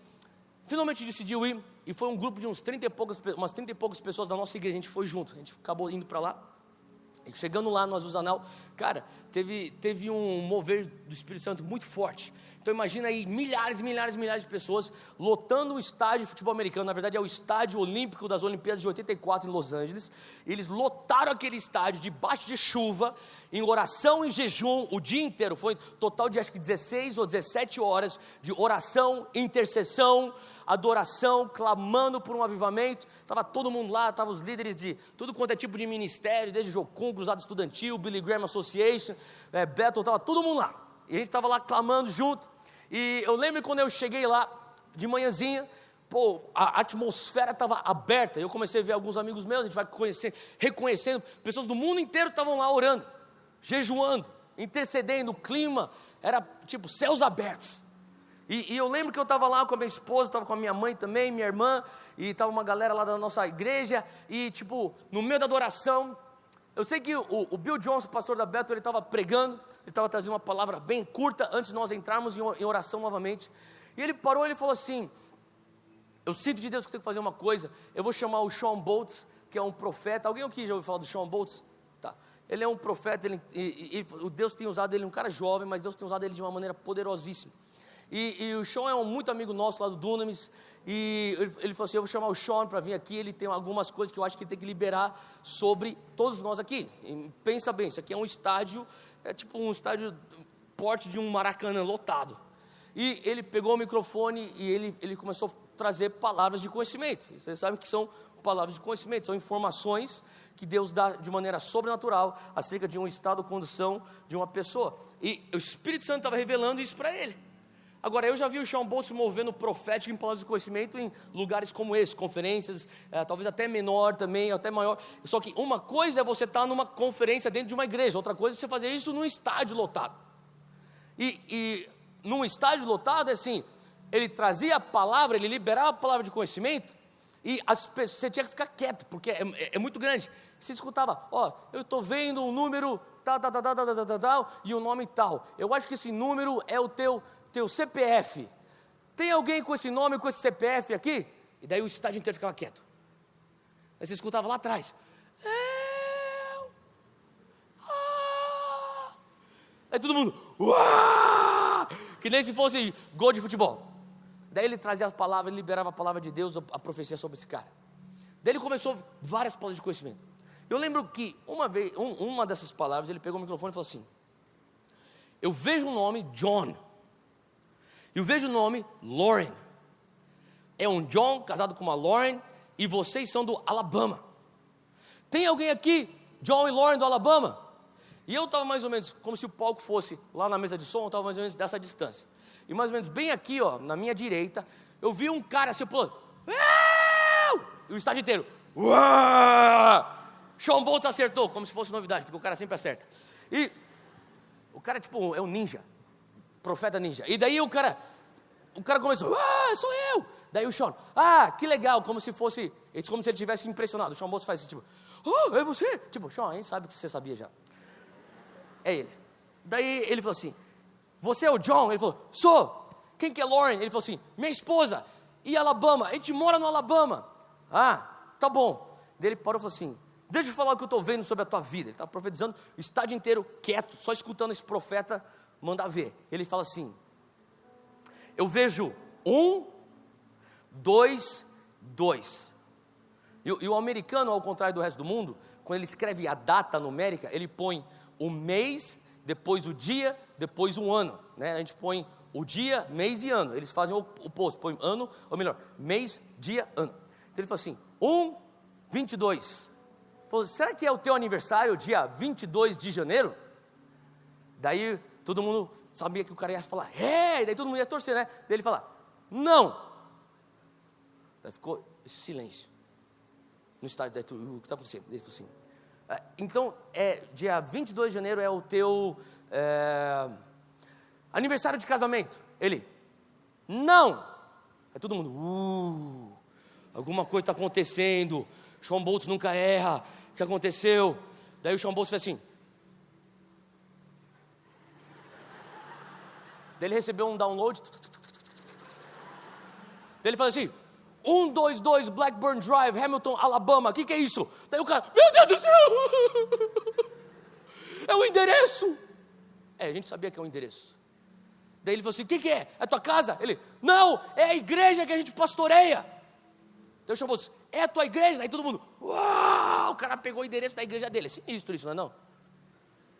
finalmente decidiu ir, e foi um grupo de umas 30 e poucas pessoas da nossa igreja, a gente foi junto, a gente acabou indo para lá. E chegando lá no Azusa Now, cara, teve um mover do Espírito Santo muito forte. Então imagina aí milhares de pessoas lotando o estádio de futebol americano. Na verdade é o estádio olímpico das Olimpíadas de 84 em Los Angeles. Eles lotaram aquele estádio debaixo de chuva, em oração e jejum o dia inteiro. Foi um total de acho que 16 ou 17 horas de oração, intercessão, adoração, clamando por um avivamento. Estava todo mundo lá, estavam os líderes de tudo quanto é tipo de ministério, desde Jocum, Cruzado Estudantil, Billy Graham Association, Bethel, estava todo mundo lá. E a gente estava lá clamando junto. E eu lembro quando eu cheguei lá, de manhãzinha, a atmosfera estava aberta. Eu comecei a ver alguns amigos meus, a gente vai reconhecendo, pessoas do mundo inteiro estavam lá orando, jejuando, intercedendo, o clima era tipo céus abertos. E eu lembro que eu estava lá com a minha esposa, estava com a minha mãe também, minha irmã, e estava uma galera lá da nossa igreja, e tipo, no meio da adoração, eu sei que o Bill Johnson, pastor da Bethel, ele estava pregando, ele estava trazendo uma palavra bem curta, antes de nós entrarmos em oração novamente, e ele parou e ele falou assim: eu sinto de Deus que eu tenho que fazer uma coisa, eu vou chamar o Shawn Bolz, que é um profeta. Alguém aqui já ouviu falar do Shawn Bolz? Tá. Ele é um profeta, Deus tem usado ele, um cara jovem, mas Deus tem usado ele de uma maneira poderosíssima. E o Sean é muito amigo nosso lá do Dunamis, e ele falou assim: eu vou chamar o Sean para vir aqui, ele tem algumas coisas que eu acho que ele tem que liberar sobre todos nós aqui. E pensa bem, isso aqui é um estádio, é tipo um estádio porte de um Maracanã lotado. E ele pegou o microfone e ele começou a trazer palavras de conhecimento. E vocês sabem que são palavras de conhecimento, são informações que Deus dá de maneira sobrenatural acerca de um estado, condição de uma pessoa. E o Espírito Santo estava revelando isso para ele. Agora, eu já vi o Shawn Bolz se movendo profético em palavras de conhecimento em lugares como esse, conferências, talvez até menor também, até maior. Só que uma coisa é você estar numa conferência dentro de uma igreja, outra coisa é você fazer isso num estádio lotado. E num estádio lotado é assim, ele trazia a palavra, ele liberava a palavra de conhecimento, e você tinha que ficar quieto, porque é muito grande. Você escutava: eu estou vendo um número tal, e o nome tal. Eu acho que esse número é o teu CPF. Tem alguém com esse nome, com esse CPF aqui? E daí o estádio inteiro ficava quieto. Aí você escutava lá atrás: Aí todo mundo: uau! Que nem se fosse gol de futebol. Daí ele trazia as palavras, ele liberava a palavra de Deus, a profecia sobre esse cara. Daí ele começou várias palavras de conhecimento. Eu lembro que uma vez, uma dessas palavras, ele pegou o microfone e falou assim: eu vejo o nome John, eu vejo o nome Lauren. É um John casado com uma Lauren, e vocês são do Alabama. Tem alguém aqui, John e Lauren do Alabama? E eu estava mais ou menos, como se o palco fosse lá na mesa de som, eu estava mais ou menos dessa distância. E mais ou menos bem aqui, na minha direita, eu vi um cara assim, e o estádio inteiro: Shawn Bolz acertou, como se fosse novidade, porque o cara sempre acerta. E o cara tipo é um ninja, profeta ninja. E daí o cara começou: sou eu. Daí o Shawn: que legal, como se ele tivesse impressionado. O Shawn Bolz faz assim, tipo: é você? Tipo, Shawn, a gente sabe que você sabia já. É ele. Daí ele falou assim: você é o John? Ele falou: sou. Quem que é Lauren? Ele falou assim: minha esposa. e Alabama, a gente mora no Alabama. Ah, tá bom. Daí ele parou e falou assim, deixa eu falar o que eu estou vendo sobre a tua vida. Ele estava profetizando, o estádio inteiro quieto, só escutando esse profeta mandar ver. Ele fala assim, eu vejo 1, 2, 2. E o americano, ao contrário do resto do mundo, quando ele escreve a data numérica, ele põe o mês, depois o dia, depois um ano, né? A gente põe o dia, mês e ano. Eles fazem o oposto, põe ano, ou melhor, mês, dia, ano. Então ele fala assim, 1, 22. Falou, será que é o teu aniversário, dia 22 de janeiro? Daí todo mundo sabia que o cara ia falar, daí todo mundo ia torcer, né? Daí ele fala, não. Daí ficou silêncio no estádio. Daí o que está acontecendo? Ele falou assim, então, dia 22 de janeiro é o teu aniversário de casamento. Ele, não. Aí todo mundo, alguma coisa está acontecendo. Shawn Bolz nunca erra. O que aconteceu? Daí o Shawn Bolz fez assim. Daí ele recebeu um download. Daí ele falou assim, 122 Blackburn Drive, Hamilton, Alabama. O que é isso? Daí o cara, meu Deus do céu! É o endereço. A gente sabia que é o endereço. Daí ele falou assim, o que é? É a tua casa? Ele, não, é a igreja que a gente pastoreia. Daí chamou assim, é a tua igreja? Daí todo mundo, uau! O cara pegou o endereço da igreja dele. É sinistro isso, não é não?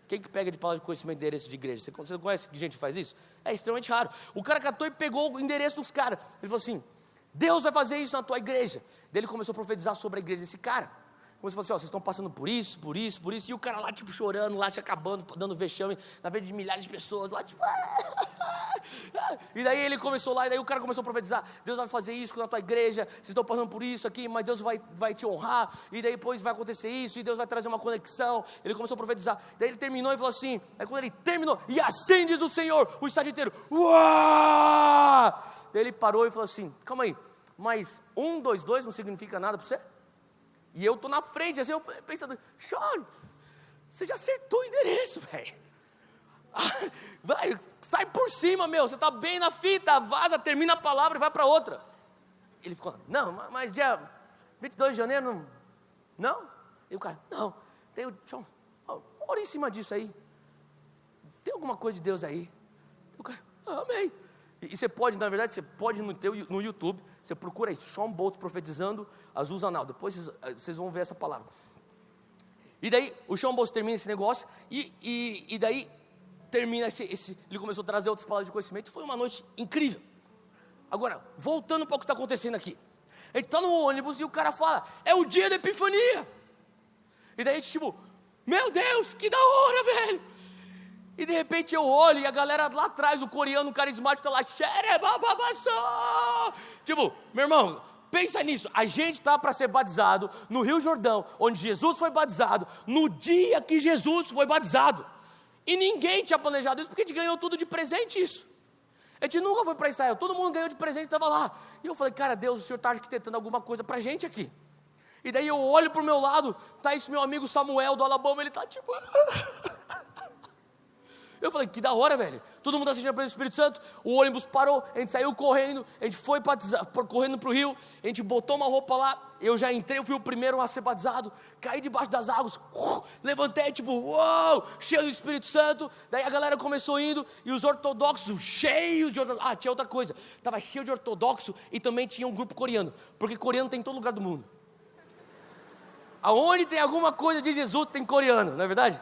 Quem que pega de palavra de conhecimento de endereço de igreja? Você não conhece que gente faz isso? É extremamente raro. O cara catou e pegou o endereço dos caras. Ele falou assim, Deus vai fazer isso na tua igreja. Daí ele começou a profetizar sobre a igreja desse cara. Começou a falar assim, vocês estão passando por isso. E o cara lá tipo chorando, lá se acabando, dando vexame na frente de milhares de pessoas lá tipo... E daí ele começou lá, e daí o cara começou a profetizar, Deus vai fazer isso na tua igreja, vocês estão passando por isso aqui, mas Deus vai te honrar, e daí depois vai acontecer isso, e Deus vai trazer uma conexão. Ele começou a profetizar, daí ele terminou e falou assim, aí quando ele terminou, e assim diz o Senhor, o estádio inteiro, uau! Daí ele parou e falou assim, calma aí, mas 1, 2, 2 não significa nada para você? E eu estou na frente, assim, eu pensando, Shawn, você já acertou o endereço, velho. Vai, sai por cima, meu, você está bem na fita, vaza, termina a palavra e vai para outra. Ele ficou, não, mas dia 22 de janeiro, não? E o cara, não, tem o Shawn, ora em cima disso aí, tem alguma coisa de Deus aí? E o cara, amém. E você pode, na verdade, você pode no YouTube, você procura aí, Shawn Bolz profetizando Azul Anal, depois vocês vão ver essa palavra. E daí, o Shawn Bolz termina esse negócio, e daí, termina ele começou a trazer outras palavras de conhecimento, foi uma noite incrível. Agora, voltando para o que está acontecendo aqui, a gente está no ônibus e o cara fala, é o dia da epifania, e daí a gente tipo, meu Deus, que da hora, velho, e de repente eu olho e a galera lá atrás, o coreano carismático está lá, tipo, meu irmão, pensa nisso, a gente está para ser batizado no Rio Jordão, onde Jesus foi batizado, no dia que Jesus foi batizado. E ninguém tinha planejado isso, porque a gente ganhou tudo de presente isso. A gente nunca foi para Israel, todo mundo ganhou de presente e estava lá. E eu falei, cara, Deus, o Senhor está arquitetando alguma coisa para a gente aqui. E daí eu olho para o meu lado, está esse meu amigo Samuel do Alabama, ele está tipo... Eu falei, que da hora, velho. Todo mundo está sentindo a presença do Espírito Santo. O ônibus parou, a gente saiu correndo, a gente foi correndo para o rio, a gente botou uma roupa lá, eu já entrei, eu fui o primeiro a ser batizado, caí debaixo das águas, levantei tipo, uou, cheio do Espírito Santo. Daí a galera começou indo, e os ortodoxos cheios de ortodoxos. Tinha outra coisa, estava cheio de ortodoxo, e também tinha um grupo coreano, porque coreano tem em todo lugar do mundo. Aonde tem alguma coisa de Jesus, tem coreano, não é verdade?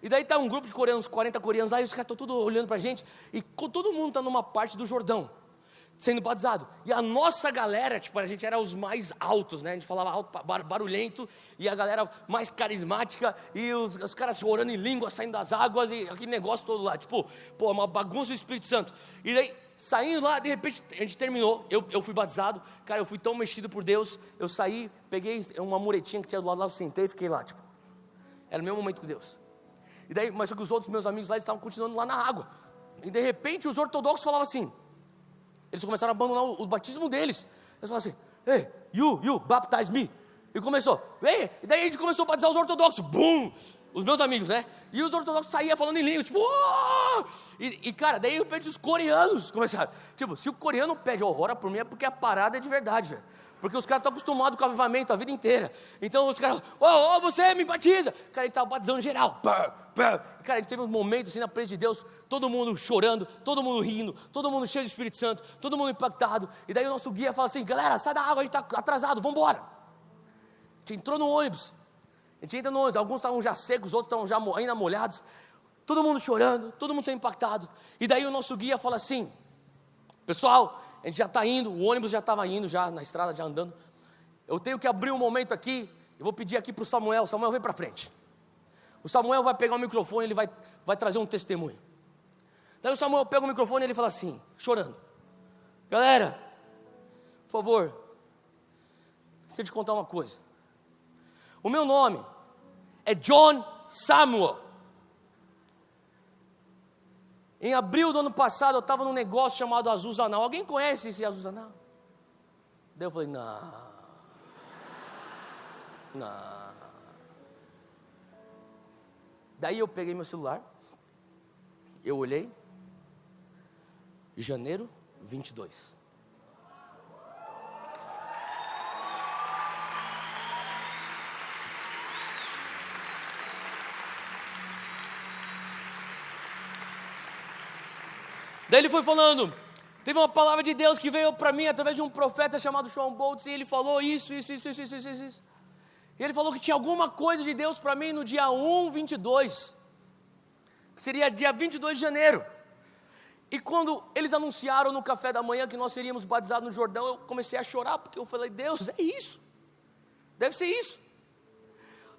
E daí tá um grupo de coreanos, 40 coreanos lá, e os caras estão tudo olhando pra gente, e todo mundo está numa parte do Jordão, sendo batizado, e a nossa galera, tipo, a gente era os mais altos, né, a gente falava alto, barulhento, e a galera mais carismática, e os caras orando em língua, saindo das águas, e aquele negócio todo lá, tipo, uma bagunça do Espírito Santo. E daí, saindo lá, de repente, a gente terminou, eu fui batizado, cara, eu fui tão mexido por Deus, eu saí, peguei uma muretinha que tinha do lado lá, eu sentei e fiquei lá, tipo, era o meu momento com Deus. E daí, mas só que os outros meus amigos lá estavam continuando lá na água. E de repente os ortodoxos falavam assim, eles começaram a abandonar o batismo deles. Eles falavam assim, hey, you baptize me. E começou, e daí a gente começou a batizar os ortodoxos. Bum! Os meus amigos, né? E os ortodoxos saíam falando em língua, tipo, oh! Cara, daí eu perdi os coreanos, começaram. Tipo, se o coreano pede ora por mim, é porque a parada é de verdade, velho. Porque os caras estão acostumados com o avivamento a vida inteira. Então os caras, você me batiza. Cara, ele estava batizando geral. Cara, a gente teve um momento assim na presença de Deus, todo mundo chorando, todo mundo rindo, todo mundo cheio do Espírito Santo, todo mundo impactado. E daí o nosso guia fala assim, galera, sai da água, a gente está atrasado, vamos embora. A gente entrou no ônibus. A gente entra no ônibus, alguns estavam já secos, outros estavam já ainda molhados. Todo mundo chorando, todo mundo sendo impactado. E daí o nosso guia fala assim, pessoal, a gente já está indo, o ônibus já estava indo, já na estrada, já andando. Eu tenho que abrir um momento aqui, eu vou pedir aqui para o Samuel, Samuel vem para frente. O Samuel vai pegar o microfone, ele vai trazer um testemunho. Daí o Samuel pega o microfone e ele fala assim, chorando. Galera, por favor, deixa eu te contar uma coisa. O meu nome é John Samuel. Em abril do ano passado, eu estava num negócio chamado Azuzanal. Alguém conhece esse Azuzanal? Daí eu falei, não. Daí eu peguei meu celular, eu olhei, janeiro 22. Daí ele foi falando, teve uma palavra de Deus que veio para mim através de um profeta chamado Sean Boltz, e ele falou isso. E ele falou que tinha alguma coisa de Deus para mim no dia 1/22, que seria dia 22 de janeiro. E quando eles anunciaram no café da manhã que nós seríamos batizados no Jordão, eu comecei a chorar, porque eu falei, Deus, é isso, deve ser isso.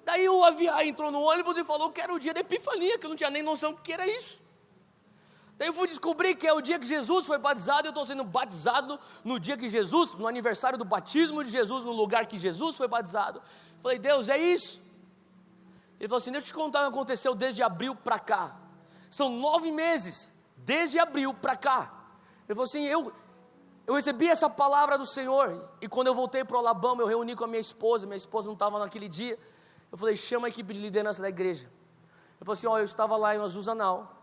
Daí o Aviar entrou no ônibus e falou que era o dia da Epifania, que eu não tinha nem noção que era isso. Daí eu fui descobrir que é o dia que Jesus foi batizado, e eu estou sendo batizado no dia que Jesus, no aniversário do batismo de Jesus, no lugar que Jesus foi batizado. Falei, Deus, é isso? Ele falou assim, deixa eu te contar o que aconteceu desde abril para cá. São 9 meses, desde abril para cá. Ele falou assim, eu recebi essa palavra do Senhor, e quando eu voltei para o Alabama, eu reuni com a minha esposa não estava naquele dia. Eu falei, chama a equipe de liderança da igreja. Ele falou assim, eu estava lá em Azuzanal.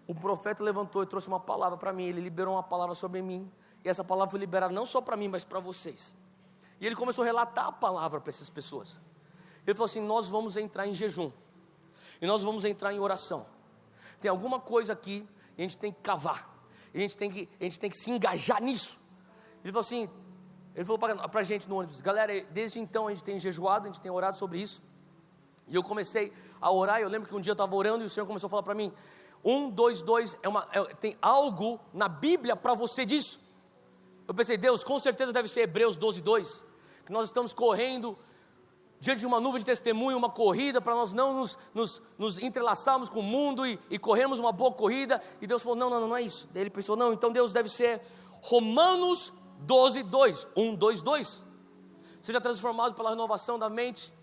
O profeta levantou e trouxe uma palavra para mim, ele liberou uma palavra sobre mim, e essa palavra foi liberada não só para mim, mas para vocês. E ele começou a relatar a palavra para essas pessoas. Ele falou assim, nós vamos entrar em jejum, e nós vamos entrar em oração. Tem alguma coisa aqui, e a gente tem que cavar, e a gente tem que se engajar nisso. Ele falou assim, ele falou para a gente no ônibus, galera, desde então a gente tem jejuado, a gente tem orado sobre isso. E eu comecei a orar, eu lembro que um dia eu estava orando, e o Senhor começou a falar para mim, 1, 2, 2, tem algo na Bíblia para você disso. Eu pensei, Deus, com certeza deve ser Hebreus 12, 2, que nós estamos correndo diante de uma nuvem de testemunho, uma corrida, para nós não nos entrelaçarmos com o mundo e corrermos uma boa corrida. E Deus falou, não é isso. Daí ele pensou, não, então Deus deve ser Romanos 12, 2, 1, 2, 2. Seja transformado pela renovação da mente,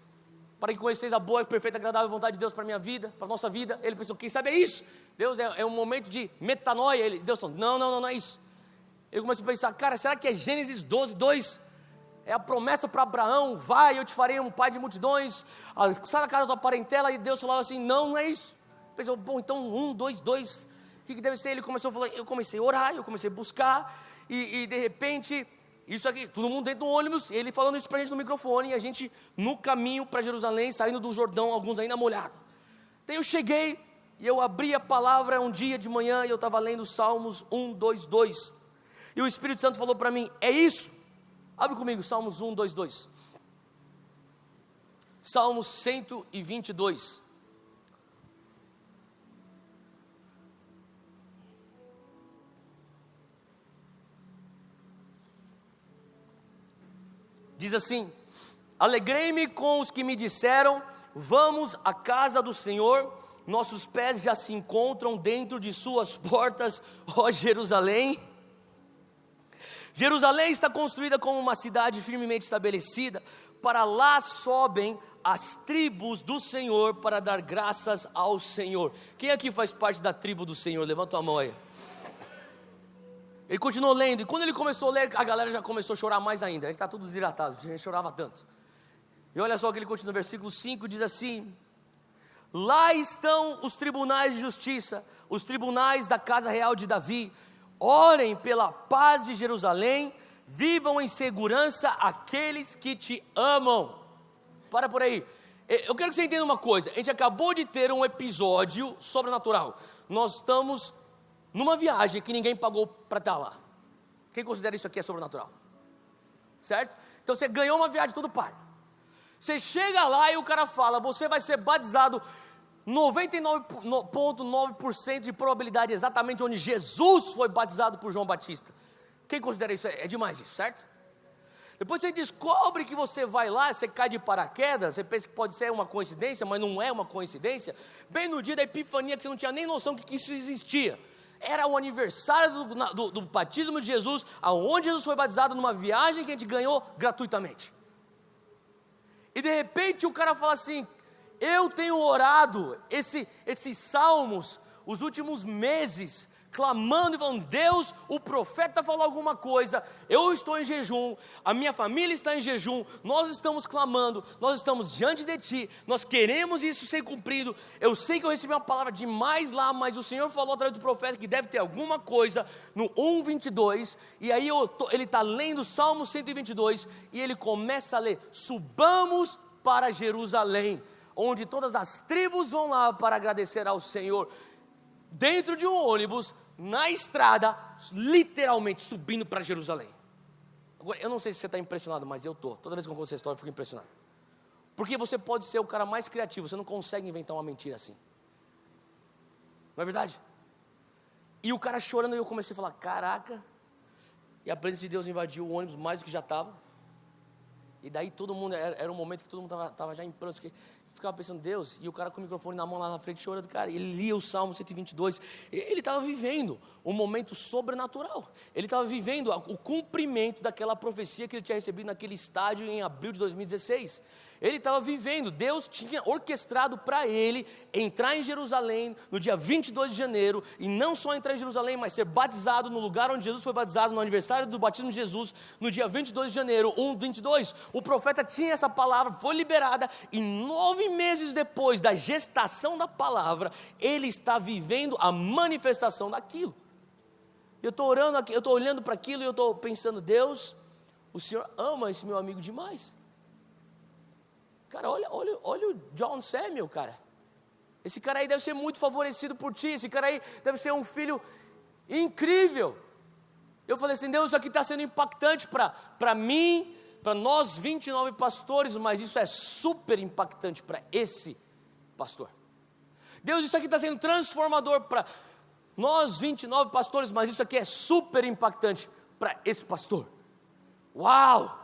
para que conheceis a boa, perfeita, agradável vontade de Deus para a minha vida, para a nossa vida. Ele pensou, quem sabe é isso? Deus é um momento de metanoia. Deus falou, não é isso. Ele começou a pensar, cara, será que é Gênesis 12, 2? É a promessa para Abraão, vai, eu te farei um pai de multidões, sai da casa da tua parentela, e Deus falava assim, não é isso. Pensou, bom, então 1, 2, 2, o que deve ser? Ele começou a falar, eu comecei a orar, eu comecei a buscar, e de repente, isso aqui, todo mundo dentro do ônibus, ele falando isso para a gente no microfone, e a gente no caminho para Jerusalém, saindo do Jordão, alguns ainda molhados. Daí eu cheguei, e eu abri a palavra um dia de manhã, e eu estava lendo Salmos 1, 2, 2, e o Espírito Santo falou para mim, é isso? Abre comigo, Salmos 1, 2, 2. Salmos 122. Diz assim, alegrei-me com os que me disseram, vamos à casa do Senhor, nossos pés já se encontram dentro de suas portas, ó Jerusalém. Jerusalém está construída como uma cidade firmemente estabelecida, para lá sobem as tribos do Senhor para dar graças ao Senhor. Quem aqui faz parte da tribo do Senhor? Levanta a mão aí. Ele continuou lendo, e quando ele começou a ler, a galera já começou a chorar mais ainda. A gente está tudo desidratado, a gente chorava tanto. E olha só que ele continua no versículo 5, diz assim, Lá estão os tribunais de justiça, os tribunais da casa real de Davi. Orem pela paz de Jerusalém, vivam em segurança aqueles que te amam. Para por aí. Eu quero que você entenda uma coisa. A gente acabou de ter um episódio sobrenatural. Nós estamos numa viagem que ninguém pagou para estar lá. Quem considera isso aqui é sobrenatural? Certo? Então você ganhou uma viagem tudo pago. Você chega lá e o cara fala: você vai ser batizado 99,9% de probabilidade, exatamente onde Jesus foi batizado por João Batista. Quem considera isso? É demais isso, certo? Depois você descobre que você vai lá, você cai de paraquedas, você pensa que pode ser uma coincidência, mas não é uma coincidência. Bem no dia da epifania, que você não tinha nem noção que isso existia. Era o aniversário do batismo de Jesus, aonde Jesus foi batizado, numa viagem que a gente ganhou gratuitamente. E de repente o cara fala assim: eu tenho orado esses salmos, os últimos meses, clamando e falando: Deus, o profeta falou alguma coisa, eu estou em jejum, a minha família está em jejum, nós estamos clamando, nós estamos diante de Ti, nós queremos isso ser cumprido. Eu sei que eu recebi uma palavra demais lá, mas o Senhor falou através do profeta que deve ter alguma coisa no 1:22, e aí ele está lendo o Salmo 122, e ele começa a ler: subamos para Jerusalém, onde todas as tribos vão lá para agradecer ao Senhor. Dentro de um ônibus, na estrada, literalmente subindo para Jerusalém. Agora, eu não sei se você está impressionado, mas eu estou. Toda vez que eu conto essa história, eu fico impressionado. Porque você pode ser o cara mais criativo, você não consegue inventar uma mentira assim. Não é verdade? E o cara chorando, e eu comecei a falar: caraca. E a presença de Deus invadiu o ônibus mais do que já estava. E daí todo mundo, era um momento que todo mundo estava já em prantos. Ficava pensando: Deus, e o cara com o microfone na mão lá na frente chorando. Cara, ele lia o Salmo 122, ele estava vivendo um momento sobrenatural, ele estava vivendo o cumprimento daquela profecia que ele tinha recebido naquele estádio em abril de 2016, ele estava vivendo, Deus tinha orquestrado para ele entrar em Jerusalém no dia 22 de janeiro, e não só entrar em Jerusalém, mas ser batizado no lugar onde Jesus foi batizado, no aniversário do batismo de Jesus, no dia 22 de janeiro, 1:22, o profeta tinha essa palavra, foi liberada, e 9 meses depois da gestação da palavra, ele está vivendo a manifestação daquilo. Eu estou orando aqui, eu estou olhando para aquilo e eu estou pensando: Deus, o Senhor ama esse meu amigo demais. Cara, olha o John Samuel, cara. Esse cara aí deve ser muito favorecido por ti. Esse cara aí deve ser um filho incrível. Eu falei assim: Deus, isso aqui está sendo impactante para mim, para nós 29 pastores, mas isso é super impactante para esse pastor. Deus, isso aqui está sendo transformador para nós 29 pastores, mas isso aqui é super impactante para esse pastor. Uau!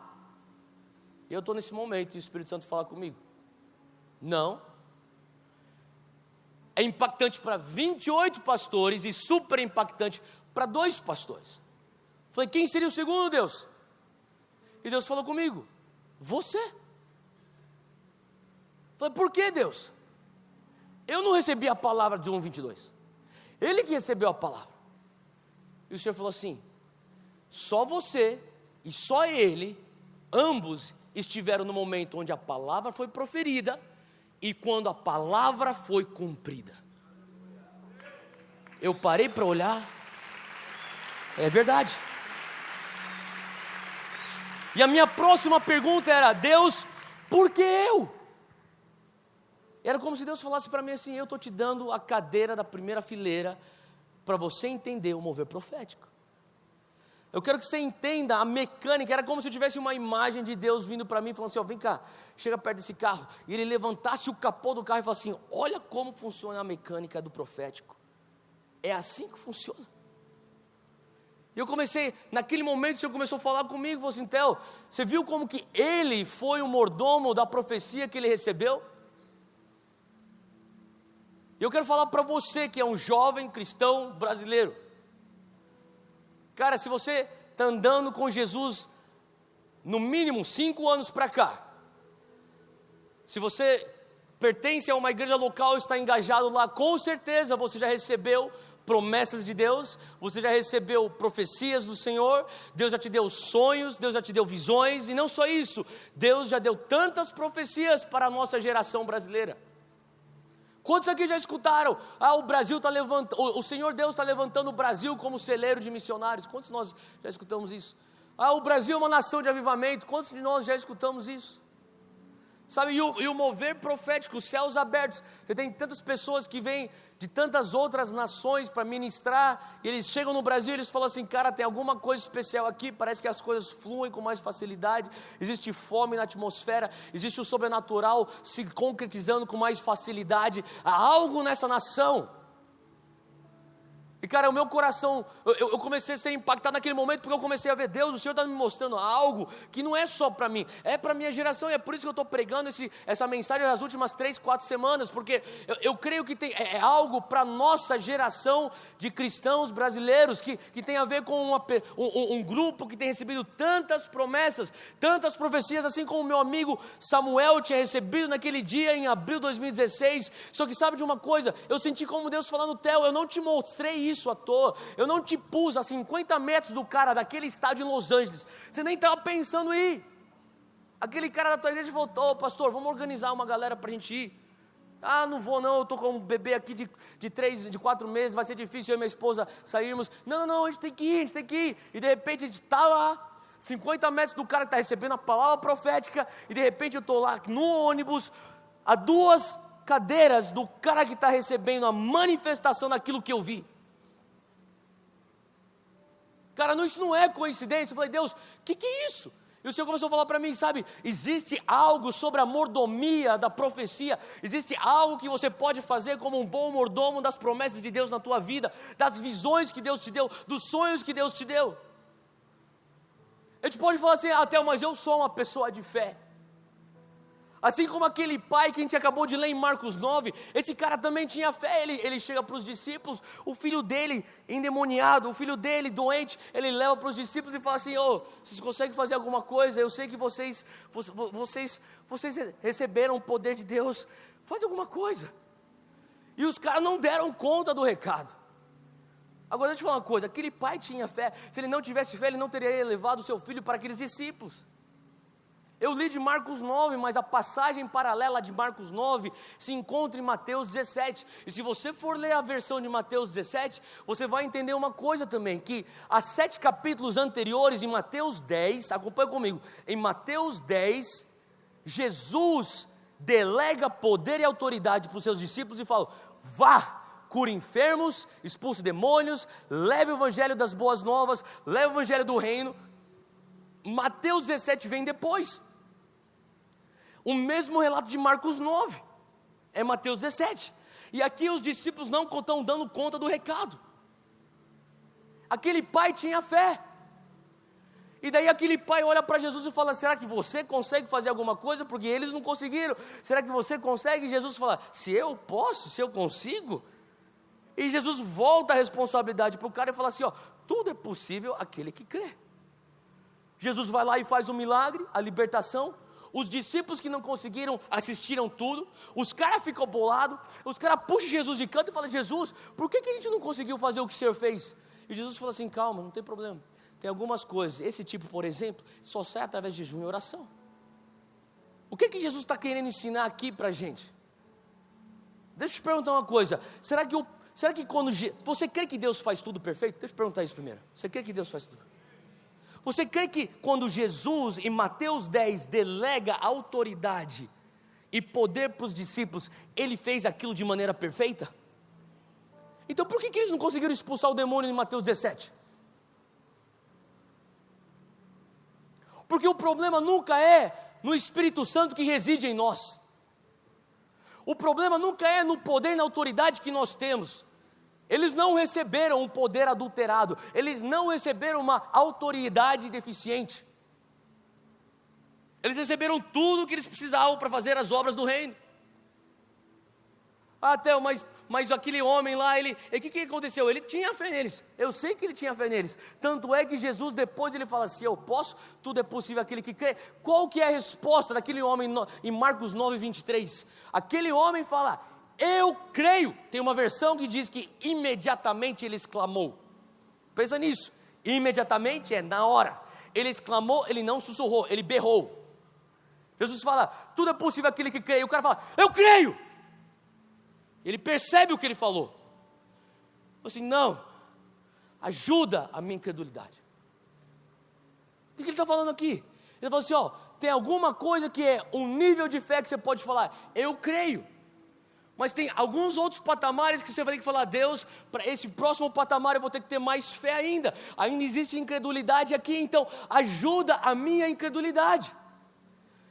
E eu estou nesse momento e o Espírito Santo fala comigo: não, é impactante para 28 pastores e super impactante para 2 pastores. Falei: quem seria o segundo, Deus? E Deus falou comigo: você. Falei: por que, Deus? Eu não recebi a palavra de 1:22, Ele que recebeu a palavra. E o Senhor falou assim: só você e só Ele, ambos estiveram no momento onde a palavra foi proferida e quando a palavra foi cumprida. Eu parei para olhar, é verdade. E a minha próxima pergunta era: Deus, por que eu? Era como se Deus falasse para mim assim: eu estou te dando a cadeira da primeira fileira para você entender o mover profético. Eu quero que você entenda a mecânica. Era como se eu tivesse uma imagem de Deus vindo para mim, falando assim: ó, vem cá, chega perto desse carro. E ele levantasse o capô do carro e falasse assim: olha como funciona a mecânica do profético. É assim que funciona. E eu comecei, naquele momento o Senhor começou a falar comigo, falou assim: Theo, você viu como que ele foi o mordomo da profecia que ele recebeu? E eu quero falar para você que é um jovem cristão brasileiro. Cara, se você está andando com Jesus no mínimo 5 anos para cá, se você pertence a uma igreja local e está engajado lá, com certeza você já recebeu promessas de Deus, você já recebeu profecias do Senhor, Deus já te deu sonhos, Deus já te deu visões, e não só isso, Deus já deu tantas profecias para a nossa geração brasileira. Quantos aqui já escutaram? O Brasil está levantando, o Senhor Deus está levantando o Brasil como celeiro de missionários. Quantos de nós já escutamos isso? O Brasil é uma nação de avivamento. Quantos de nós já escutamos isso? Sabe, e o mover profético, os céus abertos. Você tem tantas pessoas que vêm de tantas outras nações para ministrar, e eles chegam no Brasil e eles falam assim: cara, tem alguma coisa especial aqui, parece que as coisas fluem com mais facilidade, existe fome na atmosfera, existe o sobrenatural se concretizando com mais facilidade, há algo nessa nação. E cara, o meu coração, eu comecei a ser impactado naquele momento, porque eu comecei a ver Deus, o Senhor está me mostrando algo que não é só para mim, é para a minha geração, e é por isso que eu estou pregando essa mensagem nas últimas 3, 4 semanas, porque eu creio que é algo para a nossa geração de cristãos brasileiros, que tem a ver com um grupo que tem recebido tantas promessas, tantas profecias, assim como o meu amigo Samuel tinha recebido naquele dia em abril de 2016, só que sabe de uma coisa, eu senti como Deus falando: Theo, eu não te mostrei isso à toa, eu não te pus a 50 metros do cara daquele estádio em Los Angeles, você nem estava pensando em ir. Aquele cara da tua igreja voltou: pastor, vamos organizar uma galera para a gente ir. Não vou não, eu estou com um bebê aqui de 4 meses, vai ser difícil eu e minha esposa sairmos. Não, a gente tem que ir, e de repente a gente está lá, 50 metros do cara que está recebendo a palavra profética, e de repente eu estou lá no ônibus, a 2 cadeiras do cara que está recebendo a manifestação daquilo que eu vi. Cara, isso não é coincidência. Eu falei: Deus, o que é isso? E o Senhor começou a falar para mim, sabe, existe algo sobre a mordomia da profecia, existe algo que você pode fazer como um bom mordomo das promessas de Deus na tua vida, das visões que Deus te deu, dos sonhos que Deus te deu. A gente pode falar assim: Theo, mas eu sou uma pessoa de fé. Assim como aquele pai que a gente acabou de ler em Marcos 9, esse cara também tinha fé. Ele chega para os discípulos, o filho dele endemoniado, o filho dele doente, ele leva para os discípulos e fala assim: vocês conseguem fazer alguma coisa? Eu sei que vocês receberam o poder de Deus, faz alguma coisa. E os caras não deram conta do recado. Agora deixa eu te falar uma coisa, aquele pai tinha fé. Se ele não tivesse fé, ele não teria levado o seu filho para aqueles discípulos. Eu li de Marcos 9, mas a passagem paralela de Marcos 9 se encontra em Mateus 17. E se você for ler a versão de Mateus 17, você vai entender uma coisa também, que há 7 capítulos anteriores, em Mateus 10, acompanha comigo, em Mateus 10, Jesus delega poder e autoridade para os seus discípulos e fala: vá, cure enfermos, expulse demônios, leve o evangelho das boas novas, leve o evangelho do reino. Mateus 17 vem depois. O mesmo relato de Marcos 9 é Mateus 17. E aqui os discípulos não estão dando conta do recado. Aquele pai tinha fé. E daí aquele pai olha para Jesus e fala: será que você consegue fazer alguma coisa? Porque eles não conseguiram. Será que você consegue? E Jesus fala: se eu posso, se eu consigo. E Jesus volta a responsabilidade para o cara e fala assim: tudo é possível àquele que crê. Jesus vai lá e faz um milagre, a libertação. Os discípulos que não conseguiram assistiram tudo. Os caras ficam bolados. Os caras puxam Jesus de canto e falam: Jesus, por que a gente não conseguiu fazer o que o Senhor fez? E Jesus fala assim: calma, não tem problema. Tem algumas coisas, esse tipo, por exemplo, só sai através de jejum e oração. O que Jesus está querendo ensinar aqui para a gente? Deixa eu te perguntar uma coisa. Será que quando você crê que Deus faz tudo perfeito? Deixa eu te perguntar isso primeiro. Você crê que Deus faz tudo? Você crê que quando Jesus, em Mateus 10, delega autoridade e poder para os discípulos, ele fez aquilo de maneira perfeita? Então por que eles não conseguiram expulsar o demônio em Mateus 17? Porque o problema nunca é no Espírito Santo que reside em nós. O problema nunca é no poder e na autoridade que nós temos. Eles não receberam um poder adulterado, eles não receberam uma autoridade deficiente. Eles receberam tudo o que eles precisavam para fazer as obras do reino. Theo, mas aquele homem lá, o que aconteceu? Ele tinha fé neles, eu sei que ele tinha fé neles. Tanto é que Jesus depois ele fala: se eu posso, tudo é possível àquele que crê. Qual que é a resposta daquele homem em Marcos 9, 23? Aquele homem fala: eu creio. Tem uma versão que diz que imediatamente ele exclamou. Pensa nisso, imediatamente é na hora. Ele exclamou, ele não sussurrou, ele berrou. Jesus fala: tudo é possível aquele que crê. E o cara fala: eu creio. Ele percebe o que ele falou. Assim, não, ajuda a minha incredulidade. O que ele está falando aqui? Ele falou assim, tem alguma coisa que é um nível de fé que você pode falar, eu creio. Mas tem alguns outros patamares que você vai ter que falar, Deus, para esse próximo patamar eu vou ter que ter mais fé ainda. Ainda existe incredulidade aqui, então ajuda a minha incredulidade.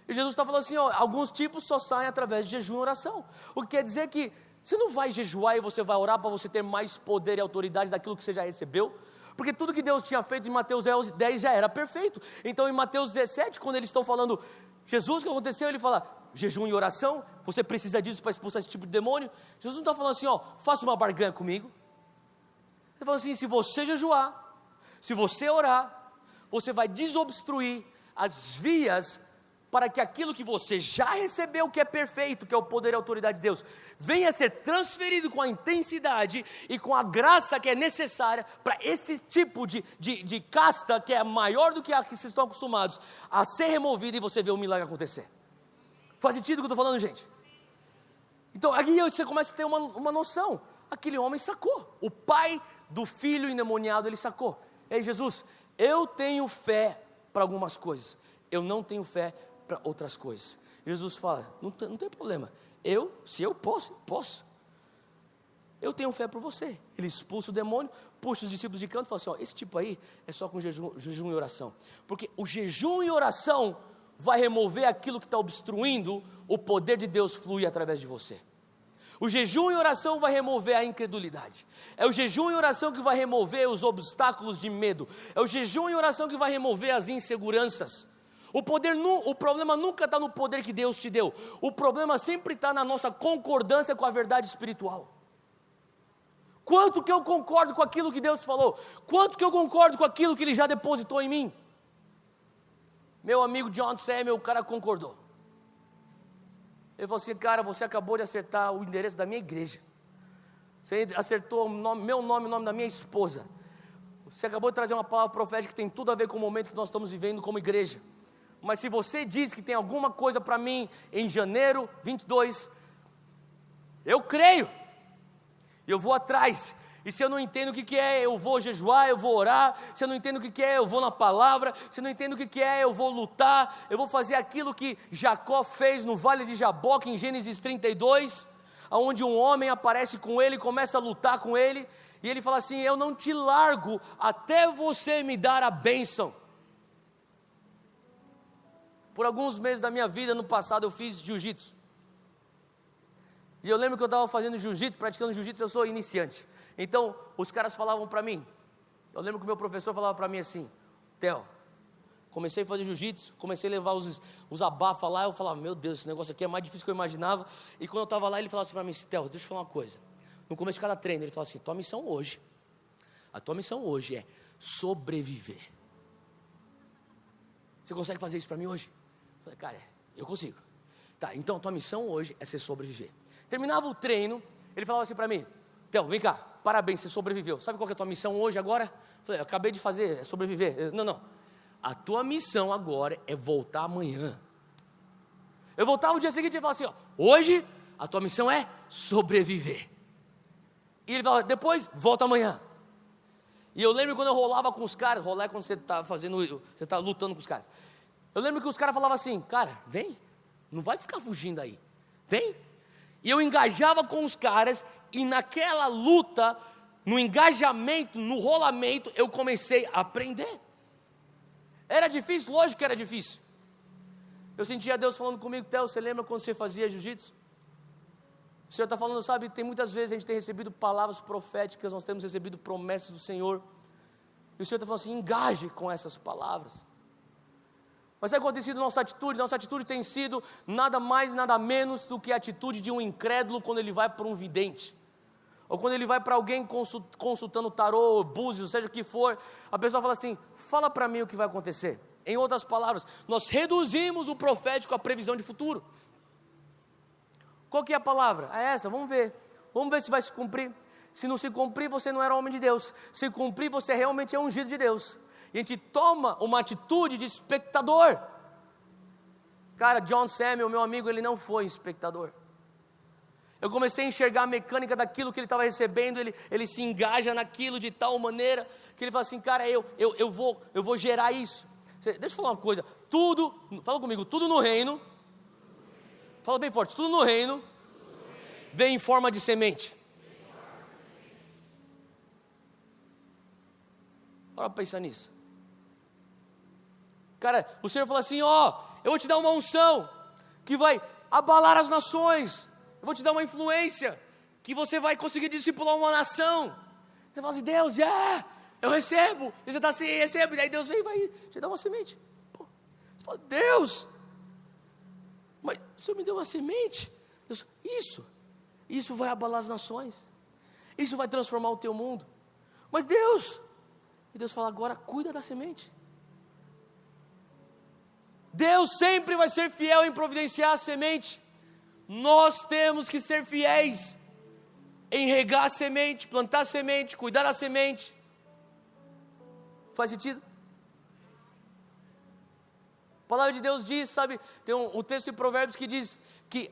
E Jesus está falando assim, alguns tipos só saem através de jejum e oração. O que quer dizer que você não vai jejuar e você vai orar para você ter mais poder e autoridade daquilo que você já recebeu. Porque tudo que Deus tinha feito em Mateus 10 já era perfeito. Então em Mateus 17, quando eles estão falando, Jesus, o que aconteceu? Ele fala, jejum e oração, você precisa disso para expulsar esse tipo de demônio. Jesus não está falando assim, faça uma barganha comigo. Ele fala assim, se você jejuar, se você orar, você vai desobstruir as vias para que aquilo que você já recebeu, que é perfeito, que é o poder e a autoridade de Deus, venha a ser transferido com a intensidade e com a graça que é necessária para esse tipo de casta, que é maior do que a que vocês estão acostumados, a ser removida e você ver o milagre acontecer. Faz sentido o que eu estou falando, gente? Então aqui você começa a ter uma noção. Aquele homem sacou, o pai do filho endemoniado, ele sacou. Ei, Jesus, eu tenho fé para algumas coisas, eu não tenho fé para outras coisas. Jesus fala, não tem problema, se eu posso, eu tenho fé por você. Ele expulsa o demônio, puxa os discípulos de canto e fala assim, esse tipo aí é só com jejum e oração, porque o jejum e oração vai remover aquilo que está obstruindo o poder de Deus fluir através de você. O jejum e oração vai remover a incredulidade. É o jejum e oração que vai remover os obstáculos de medo. É o jejum e oração que vai remover as inseguranças. O problema nunca está no poder que Deus te deu. O problema sempre está na nossa concordância com a verdade espiritual. Quanto que eu concordo com aquilo que Deus falou? Quanto que eu concordo com aquilo que Ele já depositou em mim? Meu amigo John Samuel, o cara concordou. Ele falou assim, cara, você acabou de acertar o endereço da minha igreja. Você acertou meu nome, o nome da minha esposa. Você acabou de trazer uma palavra profética que tem tudo a ver com o momento que nós estamos vivendo como igreja. Mas se você diz que tem alguma coisa para mim em janeiro 22, eu creio, eu vou atrás. E se eu não entendo o que é, eu vou jejuar, eu vou orar. Se eu não entendo o que é, eu vou na palavra. Se eu não entendo o que é, eu vou lutar. Eu vou fazer aquilo que Jacó fez no vale de Jaboque em Gênesis 32, onde um homem aparece com ele, começa a lutar com ele, e ele fala assim, eu não te largo até você me dar a bênção. Por alguns meses da minha vida, no passado, eu fiz jiu-jitsu. E eu lembro que eu estava fazendo jiu-jitsu, praticando jiu-jitsu, eu sou iniciante. Então, os caras falavam para mim, eu lembro que o meu professor falava para mim assim, Theo, comecei a fazer jiu-jitsu, comecei a levar os abafas lá, eu falava, meu Deus, esse negócio aqui é mais difícil do que eu imaginava. E quando eu estava lá, ele falava assim para mim, Theo, deixa eu falar uma coisa. No começo de cada treino, ele falava assim, a tua missão hoje é sobreviver. Você consegue fazer isso para mim hoje? Eu falei, cara, eu consigo. Tá, então a tua missão hoje é ser sobreviver. Terminava o treino, ele falava assim para mim, Theo, vem cá, parabéns, você sobreviveu. Sabe qual que é a tua missão hoje agora? Eu falei, eu acabei de fazer, é sobreviver. Não. A tua missão agora é voltar amanhã. Eu voltava o dia seguinte e ele falava assim, hoje a tua missão é sobreviver. E ele falava, depois volta amanhã. E eu lembro quando eu rolava com os caras, rolar é quando você está lutando com os caras. Eu lembro que os caras falavam assim, cara, vem, não vai ficar fugindo aí, vem. E eu engajava com os caras, e naquela luta, no engajamento, no rolamento, eu comecei a aprender. Era difícil? Lógico que era difícil. Eu sentia Deus falando comigo, Theo, você lembra quando você fazia jiu-jitsu? O Senhor está falando, sabe, tem muitas vezes a gente tem recebido palavras proféticas, nós temos recebido promessas do Senhor, e o Senhor está falando assim, engaje com essas palavras. Mas o que tem acontecido na nossa atitude? Nossa atitude tem sido nada mais, nada menos do que a atitude de um incrédulo quando ele vai para um vidente, ou quando ele vai para alguém consultando tarô, búzios, seja o que for, a pessoa fala assim, fala para mim o que vai acontecer. Em outras palavras, nós reduzimos o profético à previsão de futuro. Qual que é a palavra? É essa, vamos ver se vai se cumprir. Se não se cumprir, você não era homem de Deus. Se cumprir, você realmente é ungido de Deus. E a gente toma uma atitude de espectador. Cara, John Samuel, meu amigo, ele não foi espectador. Eu comecei a enxergar a mecânica daquilo que ele estava recebendo. Ele se engaja naquilo de tal maneira que ele fala assim, cara, eu vou gerar isso. Deixa eu falar uma coisa, fala comigo, tudo no reino, fala bem forte, tudo no reino vem em forma de semente. Para pensar nisso. Cara, o Senhor falou assim, eu vou te dar uma unção que vai abalar as nações. Eu vou te dar uma influência que você vai conseguir discipular uma nação. Você fala assim, Deus, eu recebo. E você está assim, recebe. E daí Deus vem e vai te dar uma semente. Pô, você fala, Deus, mas o Senhor me deu uma semente? Deus, isso vai abalar as nações. Isso vai transformar o teu mundo. Mas Deus, e Deus fala, agora cuida da semente. Deus sempre vai ser fiel em providenciar a semente. Nós temos que ser fiéis em regar a semente, plantar a semente, cuidar da semente. Faz sentido? A palavra de Deus diz, sabe, tem um texto em Provérbios que diz que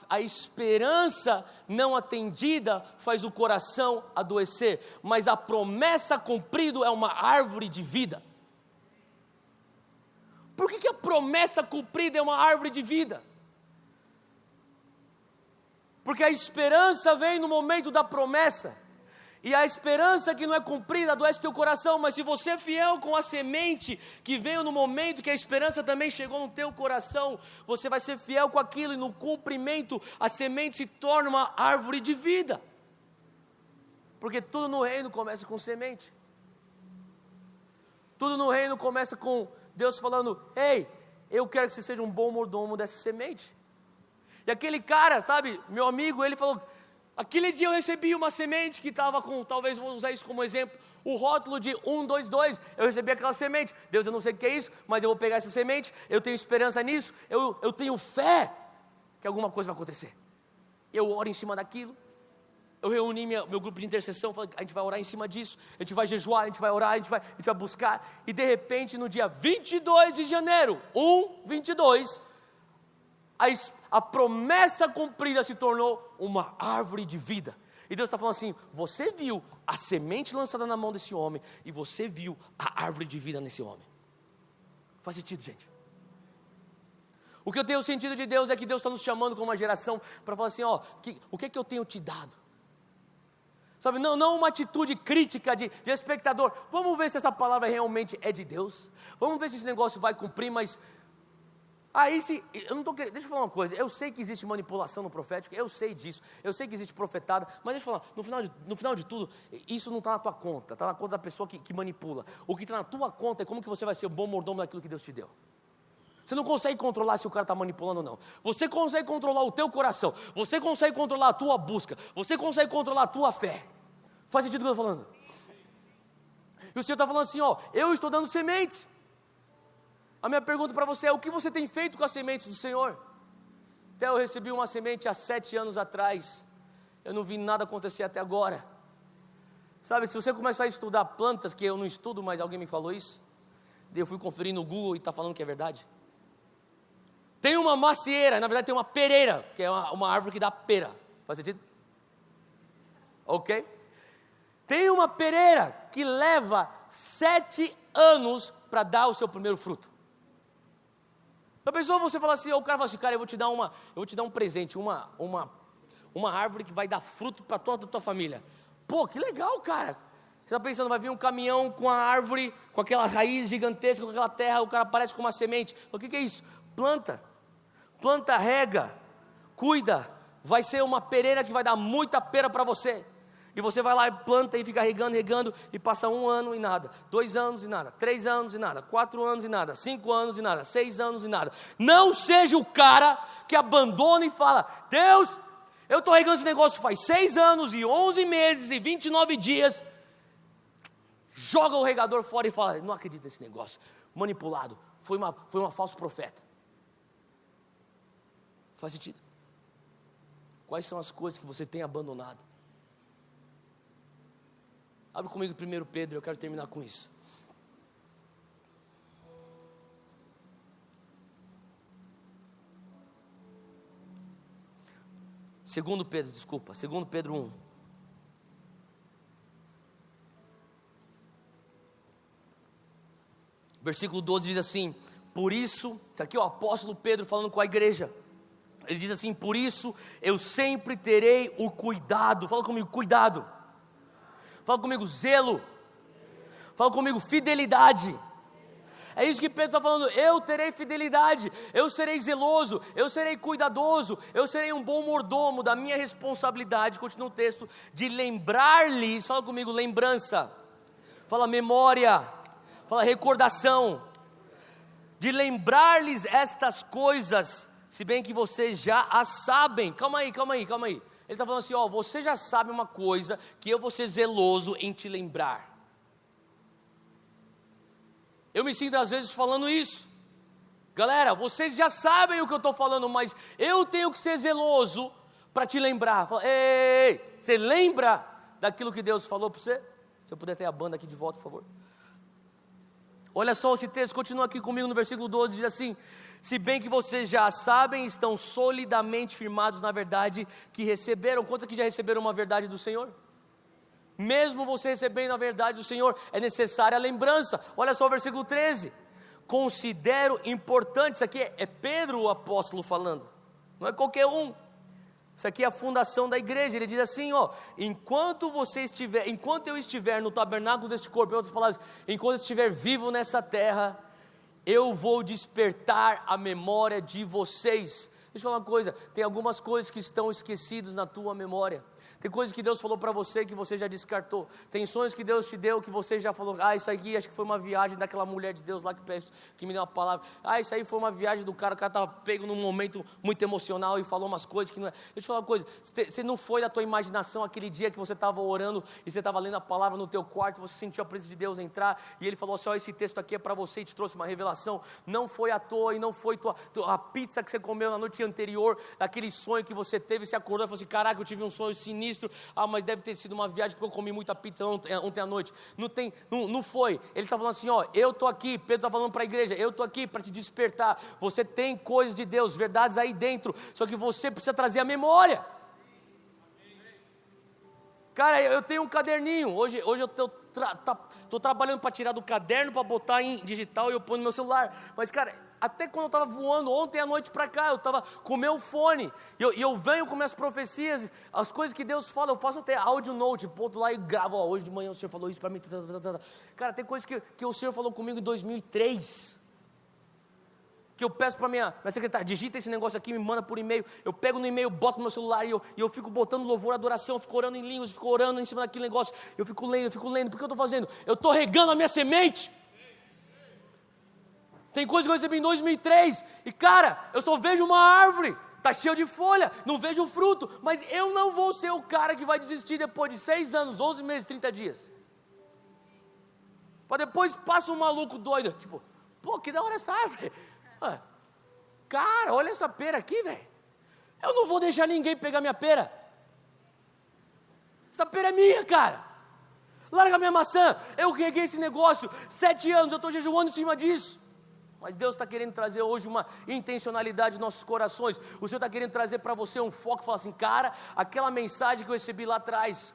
a esperança não atendida faz o coração adoecer, mas a promessa cumprida é uma árvore de vida. Por que a promessa cumprida é uma árvore de vida? Porque a esperança vem no momento da promessa, e a esperança que não é cumprida adoece teu coração, mas se você é fiel com a semente que veio no momento que a esperança também chegou no teu coração, você vai ser fiel com aquilo, e no cumprimento a semente se torna uma árvore de vida, porque tudo no reino começa com semente, tudo no reino começa com Deus falando, ei, eu quero que você seja um bom mordomo dessa semente. E aquele cara, sabe, meu amigo, ele falou, aquele dia eu recebi uma semente que estava com, talvez vou usar isso como exemplo, o rótulo de 122, eu recebi aquela semente, Deus, eu não sei o que é isso, mas eu vou pegar essa semente, eu tenho esperança nisso, eu tenho fé que alguma coisa vai acontecer. Eu oro em cima daquilo, eu reuni meu grupo de intercessão, falei, a gente vai orar em cima disso, a gente vai jejuar, a gente vai orar, a gente vai buscar, e de repente no dia 22 de janeiro, 1/22, a promessa cumprida se tornou uma árvore de vida. E Deus está falando assim, você viu a semente lançada na mão desse homem, e você viu a árvore de vida nesse homem. Faz sentido, gente? O que eu tenho sentido de Deus é que Deus está nos chamando como uma geração, para falar assim, o que é que eu tenho te dado? Sabe, não uma atitude crítica de espectador, vamos ver se essa palavra realmente é de Deus, vamos ver se esse negócio vai cumprir, mas aí se, eu não estou querendo, deixa eu falar uma coisa, eu sei que existe manipulação no profético, eu sei disso, eu sei que existe profetada, mas deixa eu falar, no final de tudo, isso não está na tua conta, está na conta da pessoa que manipula. O que está na tua conta é como que você vai ser o bom mordomo daquilo que Deus te deu. Você não consegue controlar se o cara está manipulando ou não. Você consegue controlar o teu coração. Você consegue controlar a tua busca. Você consegue controlar a tua fé. Faz sentido o que eu estou falando? E o Senhor está falando assim, eu estou dando sementes. A minha pergunta para você é, o que você tem feito com as sementes do Senhor? Até eu recebi uma semente há 7 anos atrás. Eu não vi nada acontecer até agora. Sabe, se você começar a estudar plantas, que eu não estudo, mas alguém me falou isso. Eu fui conferir no Google e está falando que é verdade. Tem uma macieira, na verdade tem uma pereira, que é uma árvore que dá pera. Faz sentido? Ok? Tem uma pereira que leva 7 anos para dar o seu primeiro fruto. A pessoa, você fala assim, o cara fala assim, cara, eu vou te dar um presente, uma árvore que vai dar fruto para toda a tua família. Pô, que legal, cara. Você está pensando, vai vir um caminhão com a árvore, com aquela raiz gigantesca, com aquela terra, o cara aparece com uma semente. O que é isso? Planta, rega, cuida, vai ser uma pereira que vai dar muita pera para você, e você vai lá e planta e fica regando, e passa 1 ano e nada, 2 anos e nada, 3 anos e nada, 4 anos e nada, 5 anos e nada, 6 anos e nada. Não seja o cara que abandona e fala, Deus, eu estou regando esse negócio faz 6 anos e 11 meses e 29 dias, joga o regador fora e fala, não acredito nesse negócio, manipulado, foi uma falso profeta. Faz sentido? Quais são as coisas que você tem abandonado? Abre comigo 1 Pedro, eu quero terminar com isso. Segundo Pedro, desculpa, segundo Pedro 1. Versículo 12 diz assim: por isso, isso aqui é o apóstolo Pedro falando com a igreja. Ele diz assim: por isso eu sempre terei o cuidado. Fala comigo, cuidado. Fala comigo, zelo. Fala comigo, fidelidade. É isso que Pedro está falando. Eu terei fidelidade, eu serei zeloso, eu serei cuidadoso, eu serei um bom mordomo da minha responsabilidade. Continua o texto, de lembrar-lhes. Fala comigo, lembrança. Fala memória. Fala recordação. De lembrar-lhes estas coisas, se bem que vocês já as sabem. Calma aí. Ele está falando assim, você já sabe uma coisa, que eu vou ser zeloso em te lembrar. Eu me sinto às vezes falando isso. Galera, vocês já sabem o que eu estou falando, mas eu tenho que ser zeloso para te lembrar. Fala, ei, você lembra daquilo que Deus falou para você? Se eu puder ter a banda aqui de volta, por favor. Olha só esse texto, continua aqui comigo no versículo 12, diz assim: se bem que vocês já sabem, estão solidamente firmados na verdade que receberam. Quantos aqui já receberam uma verdade do Senhor? Mesmo você recebendo a verdade do Senhor, é necessária a lembrança. Olha só o versículo 13: considero importante. Isso aqui é Pedro o apóstolo falando, não é qualquer um. Isso aqui é a fundação da igreja. Ele diz assim, enquanto eu estiver no tabernáculo deste corpo, em outras palavras, enquanto eu estiver vivo nessa terra, eu vou despertar a memória de vocês. Deixa eu falar uma coisa, tem algumas coisas que estão esquecidas na tua memória. Tem coisas que Deus falou para você que você já descartou. Tem sonhos que Deus te deu que você já falou: isso aqui acho que foi uma viagem daquela mulher de Deus lá que me deu uma palavra. Isso aí foi uma viagem do cara, o cara estava pego num momento muito emocional e falou umas coisas que não é. Deixa eu te falar uma coisa, você não foi da tua imaginação aquele dia que você estava orando e você estava lendo a palavra no teu quarto, você sentiu a presença de Deus entrar e Ele falou assim: esse texto aqui é para você e te trouxe uma revelação. Não foi à toa e não foi a pizza que você comeu na noite anterior, aquele sonho que você teve, você acordou e falou assim: caraca, eu tive um sonho sinistro. Mas deve ter sido uma viagem porque eu comi muita pizza ontem à noite. Não foi. Ele está falando assim, eu estou aqui. Pedro está falando para a igreja, eu estou aqui para te despertar. Você tem coisas de Deus, verdades aí dentro, só que você precisa trazer a memória. Cara, eu tenho um caderninho. Hoje eu estou trabalhando para tirar do caderno, para botar em digital e eu ponho no meu celular. Mas cara, até quando eu estava voando ontem à noite para cá, eu estava com o meu fone, e eu venho com minhas profecias, as coisas que Deus fala, eu faço até áudio note, boto lá e gravo, hoje de manhã o Senhor falou isso para mim, cara, tem coisas que o Senhor falou comigo em 2003, que eu peço para minha secretária, digita esse negócio aqui, me manda por e-mail, eu pego no e-mail, boto no meu celular, e eu fico botando louvor, adoração, eu fico orando em línguas, fico orando em cima daquele negócio, eu fico lendo, porque eu estou fazendo? Eu estou regando a minha semente. Tem coisa que eu recebi em 2003, e cara, eu só vejo uma árvore, está cheia de folha, não vejo fruto, mas eu não vou ser o cara que vai desistir depois de 6 anos, 11 meses, 30 dias. Para depois passa um maluco doido, tipo, que da hora essa árvore. Cara, olha essa pera aqui, velho. Eu não vou deixar ninguém pegar minha pera. Essa pera é minha, cara. Larga minha maçã. Eu reguei esse negócio 7 anos, eu estou jejuando em cima disso. Mas Deus está querendo trazer hoje uma intencionalidade em nossos corações. O Senhor está querendo trazer para você um foco. Falar assim, cara, aquela mensagem que eu recebi lá atrás,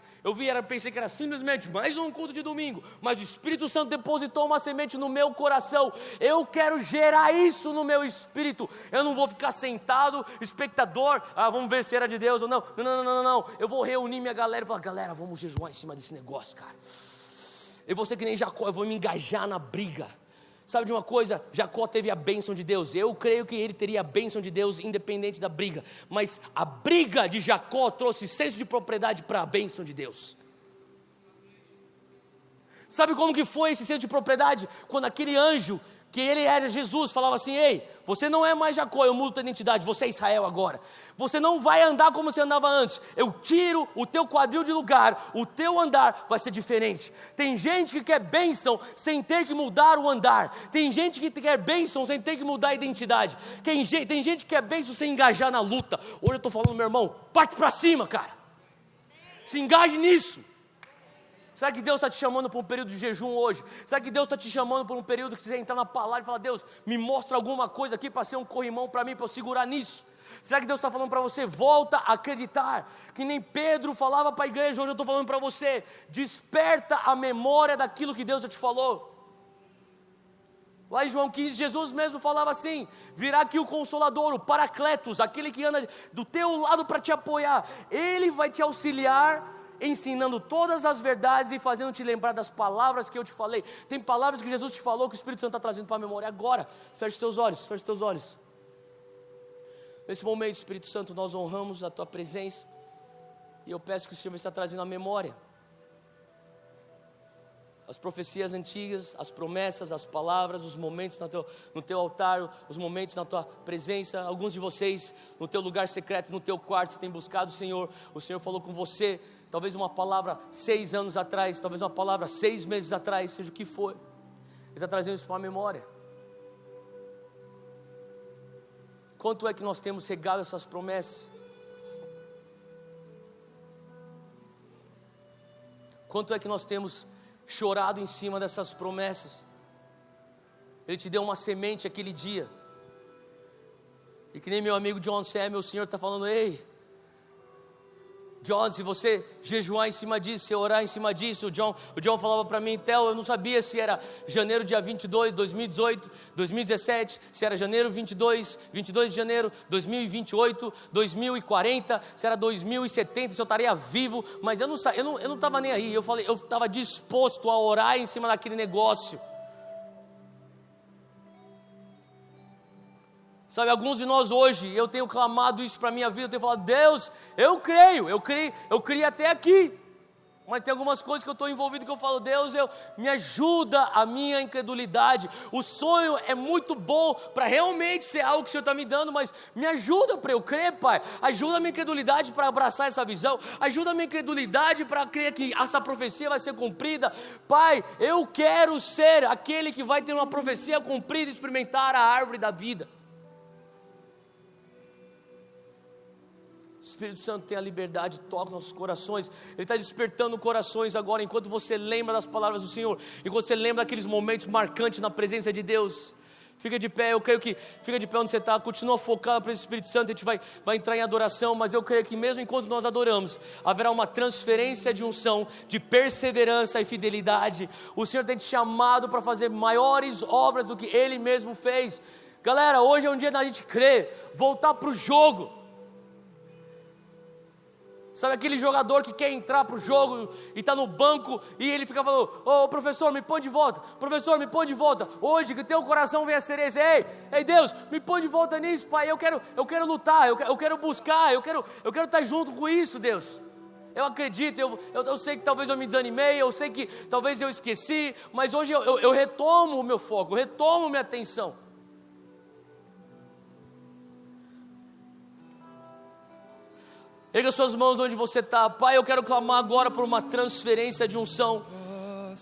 pensei que era simplesmente mais um culto de domingo, mas o Espírito Santo depositou uma semente no meu coração. Eu quero gerar isso no meu espírito. Eu não vou ficar sentado, espectador, vamos ver se era de Deus ou não. Não. Eu vou reunir minha galera e falar: galera, vamos jejuar em cima desse negócio, cara. Eu vou ser que nem Jacó, eu vou me engajar na briga. Sabe de uma coisa? Jacó teve a bênção de Deus. Eu creio que ele teria a bênção de Deus independente da briga. Mas a briga de Jacó trouxe senso de propriedade para a bênção de Deus. Sabe como que foi esse senso de propriedade? Quando aquele anjo, que ele era Jesus, falava assim: ei, você não é mais Jacó, eu mudo tua identidade, você é Israel agora. Você não vai andar como você andava antes. Eu tiro o teu quadril de lugar, o teu andar vai ser diferente. Tem gente que quer bênção sem ter que mudar o andar. Tem gente que quer bênção sem ter que mudar a identidade. Tem gente que quer bênção sem engajar na luta. Hoje eu estou falando, meu irmão, parte para cima, cara. Se engaje nisso. Será que Deus está te chamando para um período de jejum hoje? Será que Deus está te chamando para um período que você entrar na palavra e falar: Deus, me mostra alguma coisa aqui para ser um corrimão para mim, para eu segurar nisso? Será que Deus está falando para você? Volta a acreditar, que nem Pedro falava para a igreja. Hoje eu estou falando para você, desperta a memória daquilo que Deus já te falou. Lá em João 15, Jesus mesmo falava assim: virá aqui o Consolador, o Paracletos, aquele que anda do teu lado para te apoiar. Ele vai te auxiliar, ensinando todas as verdades e fazendo te lembrar das palavras que eu te falei. Tem palavras que Jesus te falou que o Espírito Santo está trazendo para a memória agora. Feche teus olhos, feche teus olhos. Nesse momento, Espírito Santo, nós honramos a tua presença, e eu peço que o Senhor está trazendo a memória as profecias antigas, as promessas, as palavras, os momentos no teu altar, os momentos na tua presença. Alguns de vocês no teu lugar secreto, no teu quarto, você tem buscado o Senhor falou com você, talvez uma palavra 6 anos atrás, talvez uma palavra 6 meses atrás, seja o que for. Ele está trazendo isso para a memória. Quanto é que nós temos regado essas promessas? Quanto é que nós temos chorado em cima dessas promessas? Ele te deu uma semente aquele dia, e que nem meu amigo John Samuel, o Senhor está falando: ei, John, se você jejuar em cima disso, se orar em cima disso. O John falava para mim: Theo, eu não sabia se era janeiro dia 22, 2018, 2017, se era janeiro 22 de janeiro, 2028, 2040, se era 2070, se eu estaria vivo, mas eu não estava nem aí. Eu falei, eu estava disposto a orar em cima daquele negócio. Sabe, alguns de nós hoje, eu tenho clamado isso para a minha vida, eu tenho falado: Deus, eu criei até aqui, mas tem algumas coisas que eu estou envolvido que eu falo: Deus, me ajuda a minha incredulidade. O sonho é muito bom para realmente ser algo que o Senhor está me dando, mas me ajuda para eu crer, Pai. Ajuda a minha incredulidade para abraçar essa visão, ajuda a minha incredulidade para crer que essa profecia vai ser cumprida. Pai, eu quero ser aquele que vai ter uma profecia cumprida e experimentar a árvore da vida. Espírito Santo tem a liberdade, toca nossos corações. Ele está despertando corações agora, enquanto você lembra das palavras do Senhor, enquanto você lembra daqueles momentos marcantes na presença de Deus. Fica de pé, eu creio que fica de pé onde você está, continua focado para esse Espírito Santo. A gente vai entrar em adoração, mas eu creio que mesmo enquanto nós adoramos, haverá uma transferência de unção, de perseverança e fidelidade. O Senhor tem te chamado para fazer maiores obras do que Ele mesmo fez. Galera, hoje é um dia da gente crer, voltar para o jogo. Sabe aquele jogador que quer entrar para o jogo e está no banco e ele fica falando: ô professor, me põe de volta, professor, me põe de volta. Hoje que teu coração venha a ser esse: ei Deus, me põe de volta nisso, Pai. Eu quero lutar, eu quero buscar, eu quero estar junto com isso, Deus. Eu acredito, eu sei que talvez eu me desanimei, eu sei que talvez eu esqueci, mas hoje eu retomo o meu foco, eu retomo minha atenção. Erga suas mãos onde você está. Pai, eu quero clamar agora por uma transferência de unção,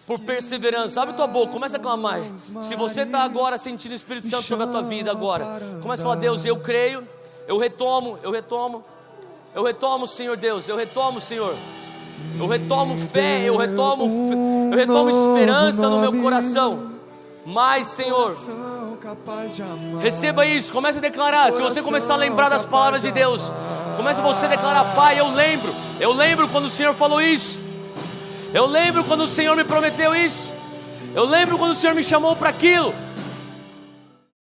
por perseverança. Abre tua boca, começa a clamar. Se você está agora sentindo o Espírito Santo sobre a tua vida agora, começa a falar: Deus, eu creio, eu retomo, Senhor Deus, eu retomo, Senhor. Eu retomo fé, eu retomo esperança no meu coração. Mas, Senhor, receba isso, comece a declarar. Se você começar a lembrar das palavras de Deus, comece você a declarar: Pai, eu lembro quando o Senhor falou isso, eu lembro quando o Senhor me prometeu isso, eu lembro quando o Senhor me chamou para aquilo.